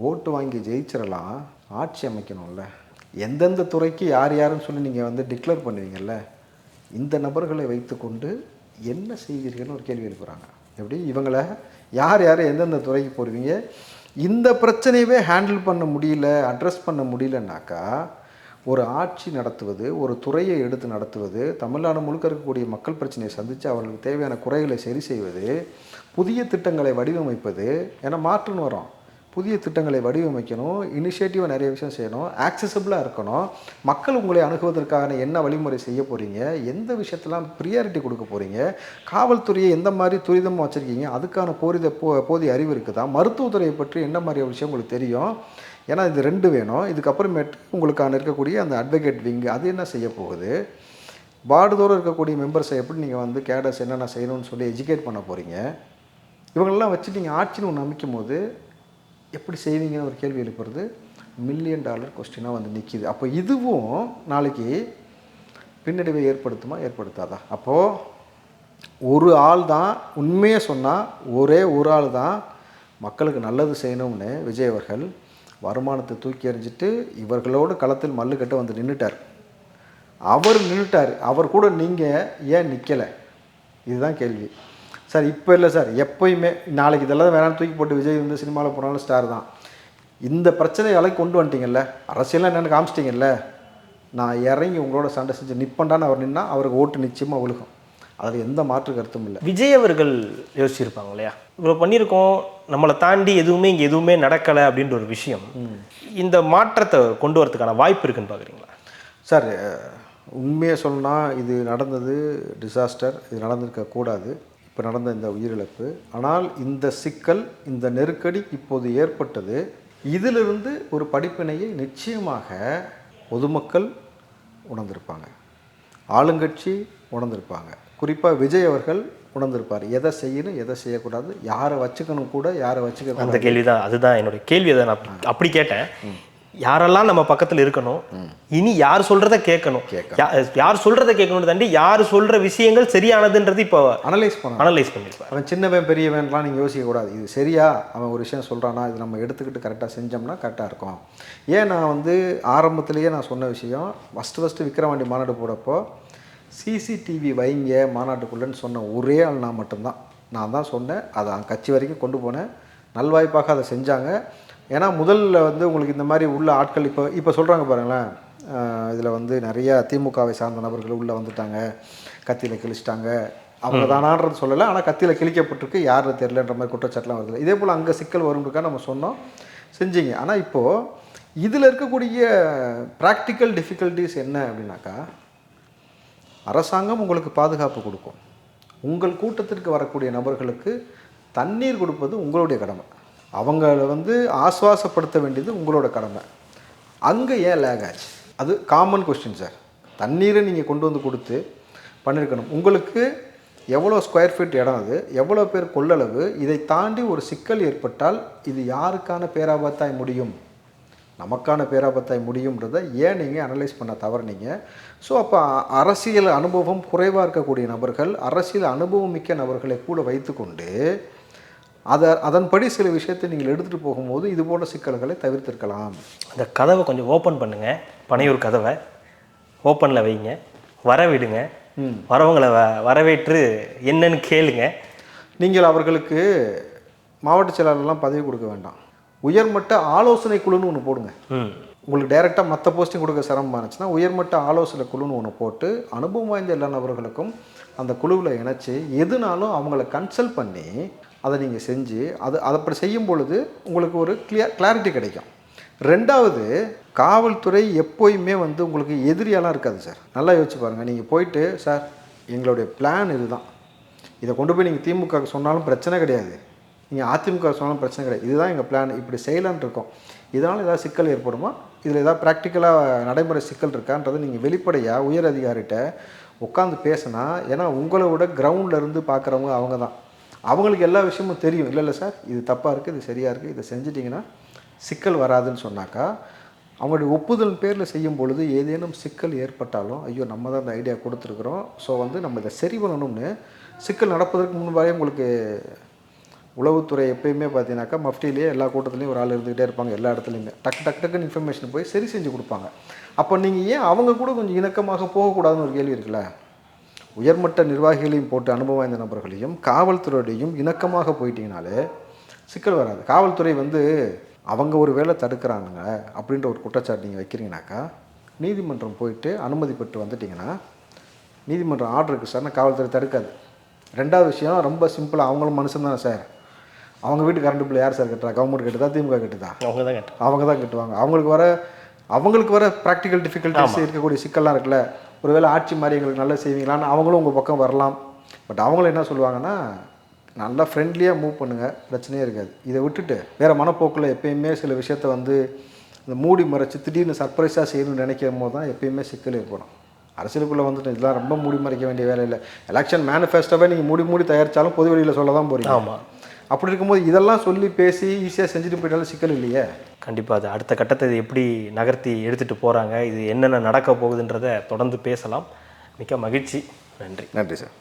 ஓட்டு வாங்கி ஜெயிச்சிடலாம், ஆட்சி அமைக்கணும்ல. எந்தெந்த துறைக்கு யார் யாருன்னு சொல்லி நீங்கள் வந்து டிக்ளேர் பண்ணுவீங்கள்ல, இந்த நபர்களை வைத்துக்கொண்டு என்ன செய்வீர்கள்னு ஒரு கேள்வி எழுப்புகிறாங்க. எப்படி இவங்களை யார் எந்தெந்த துறைக்கு போடுவீங்க? இந்த பிரச்சனையவே ஹேண்டில் பண்ண முடியல, அட்ரஸ் பண்ண முடியலன்னாக்கா ஒரு ஆட்சி நடத்துவது, ஒரு துறையை எடுத்து நடத்துவது, தமிழ்நாடு முழுக்க இருக்கக்கூடிய மக்கள் பிரச்சனையை சந்தித்து அவர்களுக்கு தேவையான குறைகளை சரி செய்வது, புதிய திட்டங்களை வடிவமைப்பது, ஏன்னா மாற்றுன்னு வரோம், புதிய திட்டங்களை வடிவமைக்கணும், இனிஷியேட்டிவாக நிறைய விஷயம் செய்யணும், ஆக்சசபிளாக இருக்கணும், மக்கள் உங்களை அணுகுவதற்கான என்ன வழிமுறை செய்ய போகிறீங்க, எந்த விஷயத்தெல்லாம் ப்ரியாரிட்டி கொடுக்க போகிறீங்க, காவல்துறையை எந்த மாதிரி துரிதமாக வச்சுருக்கீங்க, அதுக்கான போதிய அறிவு இருக்குதா, மருத்துவத்துறையை பற்றி என்ன மாதிரி விஷயம் உங்களுக்கு தெரியும், ஏன்னா இது 2 வேணும். இதுக்கப்புறமேட்டு உங்களுக்கான இருக்கக்கூடிய அந்த அட்வொகேட் விங் அது என்ன செய்ய போகுது, வார்டுதோறும் இருக்கக்கூடிய மெம்பர்ஸை எப்படி நீங்கள் வந்து கேடர்ஸ் என்னென்ன செய்யணும்னு சொல்லி எஜுகேட் பண்ண போகிறீங்க, இவங்களெல்லாம் வச்சு நீங்கள் ஆட்சின்னு ஒன்று அமைக்கும் போது எப்படி செய்வீங்கன்னு ஒரு கேள்வி எழுப்புறது $1 மில்லியன் கொஸ்டினாக வந்து நிற்கிது. அப்போ இதுவும் நாளைக்கு பின்னடைவை ஏற்படுத்தாதா? அப்போது ஒரு ஆள் தான், உண்மையை சொன்னால் ஒரே ஒரு ஆள் தான் மக்களுக்கு நல்லது செய்யணும்னு விஜய் அவர்கள் வருமானத்தை தூக்கி எறிஞ்சிட்டு இவர்களோடு களத்தில் மல்லுக்கட்ட வந்து நின்றுட்டார். அவர் கூட நீங்கள் ஏன் நிற்கலை? இதுதான் கேள்வி சார். இப்போ இல்லை சார், எப்போயுமே நாளைக்கு இதெல்லாம் வேணாலும் தூக்கி போட்டு விஜய் வந்து சினிமாவில் போனாலும் ஸ்டார் தான். இந்த பிரச்சனையை அளவுக்கு கொண்டு வந்துட்டீங்கல்ல, அரசியலாம் என்னென்னு காமிச்சிட்டிங்கல்ல, நான் இறங்கி உங்களோட சண்டை செஞ்சு நிற்பண்டான்னு அவர் நின்னா அவருக்கு ஓட்டு நிச்சயமாக விழுகும், அதில் எந்த மாற்று கருத்தும் இல்லை. விஜய் அவர்கள் யோசிச்சிருப்பாங்க இல்லையா, இவ்வளோ பண்ணியிருக்கோம், நம்மளை தாண்டி இங்கே எதுவுமே நடக்கலை அப்படின்ற ஒரு விஷயம், இந்த மாற்றத்தை கொண்டு வரதுக்கான வாய்ப்பு இருக்குன்னு பார்க்குறீங்களா? சார் உண்மையை சொல்லணும்னா இது நடந்தது டிசாஸ்டர், இது நடந்திருக்கக்கூடாது, இப்போ நடந்த இந்த உயிரிழப்பு. ஆனால் இந்த சிக்கல், இந்த நெருக்கடி இப்போது ஏற்பட்டது, இதிலிருந்து ஒரு படிப்பினையை நிச்சயமாக பொதுமக்கள் உணர்ந்திருப்பாங்க, ஆளுங்கட்சி உணர்ந்திருப்பாங்க, குறிப்பாக விஜய் அவர்கள் உணர்ந்திருப்பார். எதை செய்யணும், எதை செய்யக்கூடாது, யாரை வச்சுக்கணும் கூட, யாரை வச்சுக்கணும். அந்த கேள்வி தான், அதுதான் என்னுடைய கேள்வி. அதை நான் அப்படி கேட்டேன், யாரெல்லாம் நம்ம பக்கத்தில் இருக்கணும், இனி யார் சொல்கிறத கேட்கணும், யார் சொல்கிறத கேட்கணும் தாண்டி யார் சொல்கிற விஷயங்கள் சரியானதுன்றது இப்போ அனலைஸ் பண்ணியிருப்பார். அவன் சின்னவன் பெரியவன்லாம் நீங்கள் யோசிக்கக்கூடாது, இது சரியா, அவன் ஒரு விஷயம் சொல்கிறானா, இது நம்ம எடுத்துக்கிட்டு கரெக்டாக செஞ்சோம்னா கரெக்டாக இருக்கும். ஏன் நான் வந்து ஆரம்பத்திலேயே நான் சொன்ன விஷயம், ஃபஸ்ட்டு விக்கிரவாண்டி மாநாடு போடப்போ சிசிடிவி வைங்க மாநாட்டுக்குள்ளேன்னு சொன்ன ஒரே ஆள் நான் மட்டும்தான். நான் தான் சொன்னேன், அதை கட்சி வரைக்கும் கொண்டு போனேன், நல்வாய்ப்பாக அதை செஞ்சாங்க. ஏன்னா முதல்ல வந்து உங்களுக்கு இந்த மாதிரி உள்ள ஆட்கள் இப்போ சொல்கிறாங்க பாருங்களேன், இதில் வந்து நிறையா திமுகவை சார்ந்த நபர்கள் உள்ளே வந்துட்டாங்க, கத்தியில் கிழிச்சிட்டாங்க, அவங்க தானான்றது சொல்லலை, ஆனால் கத்தியில் கிழிக்கப்பட்டிருக்கு, யாரும் தெரிலன்ற மாதிரி குற்றச்சாட்டுலாம் வருது. இதே போல் அங்கே சிக்கல் வரும்ன்றக்காக நம்ம சொன்னோம், செஞ்சீங்க. ஆனால் இப்போது இதில் இருக்கக்கூடிய ப்ராக்டிக்கல் டிஃபிகல்ட்டிஸ் என்ன அப்படின்னாக்கா, அரசாங்கம் உங்களுக்கு பாதுகாப்பு கொடுக்கும், உங்கள் கூட்டத்திற்கு வரக்கூடிய நபர்களுக்கு தண்ணீர் கொடுப்பது உங்களுடைய கடமை, அவங்கள வந்து ஆஸ்வாசப்படுத்த வேண்டியது உங்களோட கடமை. அங்கே ஏன் லேக் ஆச்சு? அது காமன் கொஸ்டின் சார். தண்ணீரை நீங்கள் கொண்டு வந்து கொடுத்து பண்ணியிருக்கணும். உங்களுக்கு எவ்வளோ ஸ்கொயர் ஃபீட் இடம், அது எவ்வளோ பேர் கொள்ளளவு, இதை தாண்டி ஒரு சிக்கல் ஏற்பட்டால் இது யாருக்கான பேராபத்தாய் முடியும்? நமக்கான பேராபத்தாய் முடியுன்றதை ஏன் நீங்கள் அனலைஸ் பண்ண தவறுனீங்க? ஸோ அப்போ அரசியல் அனுபவம் குறைவாக இருக்கக்கூடிய நபர்கள், அரசியல் அனுபவம் மிக்க நபர்களை கூட வைத்துக்கொண்டு அதன்படி சில விஷயத்தை நீங்கள் எடுத்துகிட்டு போகும்போது இது போன்ற சிக்கல்களை தவிர்த்திருக்கலாம். அந்த கதவை கொஞ்சம் ஓப்பன் பண்ணுங்கள், பனையூர் கதவை ஓப்பனில் வைங்க, வரவிடுங்க, வரவங்களை வரவேற்று என்னன்னு கேளுங்க. நீங்கள் அவர்களுக்கு மாவட்ட செயலாளர்லாம் பதவி கொடுக்க வேண்டாம், உயர்மட்ட ஆலோசனை குழுன்னு ஒன்று போடுங்க. உங்களுக்கு டைரெக்டாக மற்ற போஸ்டிங் கொடுக்க சிரமமாக இருந்துச்சுன்னா உயர்மட்ட ஆலோசனை குழுன்னு ஒன்று போட்டு அனுபவம் வாய்ந்த எல்லா நபர்களுக்கும் அந்த குழுவில் இணைச்சி எதுனாலும் அவங்கள கன்சல்ட் பண்ணி அதை நீங்கள் செஞ்சு அதை அப்படி செய்யும் பொழுது உங்களுக்கு ஒரு கிளாரிட்டி கிடைக்கும். ரெண்டாவது, காவல்துறை எப்போயுமே வந்து உங்களுக்கு எதிரியாலாம் இருக்காது சார். நல்லா யோசிச்சு பாருங்கள். நீங்கள் போயிட்டு சார் எங்களுடைய பிளான் இதுதான், இதை கொண்டு போய் நீங்கள் திமுக சொன்னாலும் பிரச்சனை கிடையாது, நீங்கள் அதிமுக சொன்னாலும் பிரச்சனை கிடையாது, இதுதான் எங்கள் பிளான், இப்படி செய்யலான் இருக்கோம், இதனால் ஏதாவது சிக்கல் ஏற்படுமா, இதில் ஏதாவது ப்ராக்டிக்கலாக நடைமுறை சிக்கல் இருக்கான்றதை நீங்கள் வெளிப்படையாக உயர் அதிகாரிகிட்ட உட்காந்து பேசினா, ஏன்னா உங்களை விட கிரவுண்டில் இருந்து பார்க்குறவங்க அவங்க தான், அவங்களுக்கு எல்லா விஷயமும் தெரியும். இல்லை சார் இது தப்பாக இருக்குது, இது சரியாக இருக்குது, இதை செஞ்சிட்டிங்கன்னா சிக்கல் வராதுன்னு சொன்னாக்கா, அவங்களுடைய ஒப்புதல் பேரில் செய்யும் பொழுது ஏதேனும் சிக்கல் ஏற்பட்டாலும் ஐயோ நம்ம தான் அந்த ஐடியா கொடுத்துருக்குறோம், ஸோ வந்து நம்ம இதை சரி பண்ணணும்னு சிக்கல் நடப்பதற்கு முன்பாகவே உங்களுக்கு உளவுத்துறை எப்பயுமே பார்த்தீங்கன்னாக்கா மஃப்டிலேயே எல்லா கூட்டத்துலேயும் ஒரு ஆள் இருந்துக்கிட்டே இருப்பாங்க, எல்லா இடத்துலையுமே டக்குன்னு இன்ஃபர்மேஷன் போய் சரி செஞ்சு கொடுப்பாங்க. அப்போ நீங்கள் ஏன் அவங்க கூட கொஞ்சம் இணக்கமாக போகக்கூடாதுன்னு ஒரு கேள்வி இருக்குல்ல. உயர்மட்ட நிர்வாகிகளையும் போட்டு அனுபவம் வாய்ந்த நபர்களையும் காவல்துறையோடையும் இணக்கமாக போயிட்டீங்கனாலே சிக்கல் வராது. காவல்துறை வந்து அவங்க ஒரு வேளை தடுக்கிறானுங்க அப்படின்ற ஒரு குற்றச்சாட்டு நீங்கள் வைக்கிறீங்கனாக்கா, நீதிமன்றம் போயிட்டு அனுமதி பெற்று வந்துட்டிங்கன்னா நீதிமன்றம் ஆர்டர் இருக்குது சார், காவல்துறை தடுக்காது. ரெண்டாவது விஷயம் ரொம்ப சிம்பிளாக, அவங்களும் மனுஷன் தானே சார், அவங்க வீட்டு கரண்ட் பில் யார் சார் கட்டுறா? கவர்மெண்ட் கட்டுதா, திமுக கட்டுதா? அவங்க தான் கட்டுவாங்க. அவங்களுக்கு வர ப்ராக்டிக்கல் டிஃபிகல்ட்டிஸ் இருக்கக்கூடிய சிக்கல்லாம் இருக்குல்ல, ஒருவேளை ஆட்சி மாதிரி எங்களுக்கு நல்லா செய்வீங்களான்னு அவங்களும் உங்கள் பக்கம் வரலாம். பட் அவங்களும் என்ன சொல்லுவாங்கன்னா, நல்லா ஃப்ரெண்ட்லியாக மூவ் பண்ணுங்கள், பிரச்சனையே இருக்காது. இதை விட்டுட்டு வேறு மனப்போக்கில் எப்பயுமே சில விஷயத்த வந்து இந்த மூடி மறைச்சி திடீர்னு சர்ப்ரைஸாக செய்யணும்னு நினைக்கும் போது தான் எப்பயுமே சிக்கல் ஏற்படும். அரசியலுக்குள்ளே வந்துட்டு இதெல்லாம் ரொம்ப மூடி மறைக்க வேண்டிய வேலை இல்லை. எலெக்ஷன் மேனிஃபெஸ்டோவே நீங்கள் மூடி தயாரித்தாலும் பொது வெளியில் சொல்ல தான் போகிறீங்க. ஆமாம். அப்படி இருக்கும்போது இதெல்லாம் சொல்லி பேசி ஈஸியாக செஞ்சுட்டு போயிட்டாலும் சிக்கல் இல்லையே. கண்டிப்பாக அது அடுத்த கட்டத்தை இது எப்படி நகர்த்தி எடுத்துகிட்டு போகிறாங்க, இது என்னென்ன நடக்க போகுதுன்றதை தொடர்ந்து பேசலாம். மிக்க மகிழ்ச்சி. நன்றி. நன்றி சார்.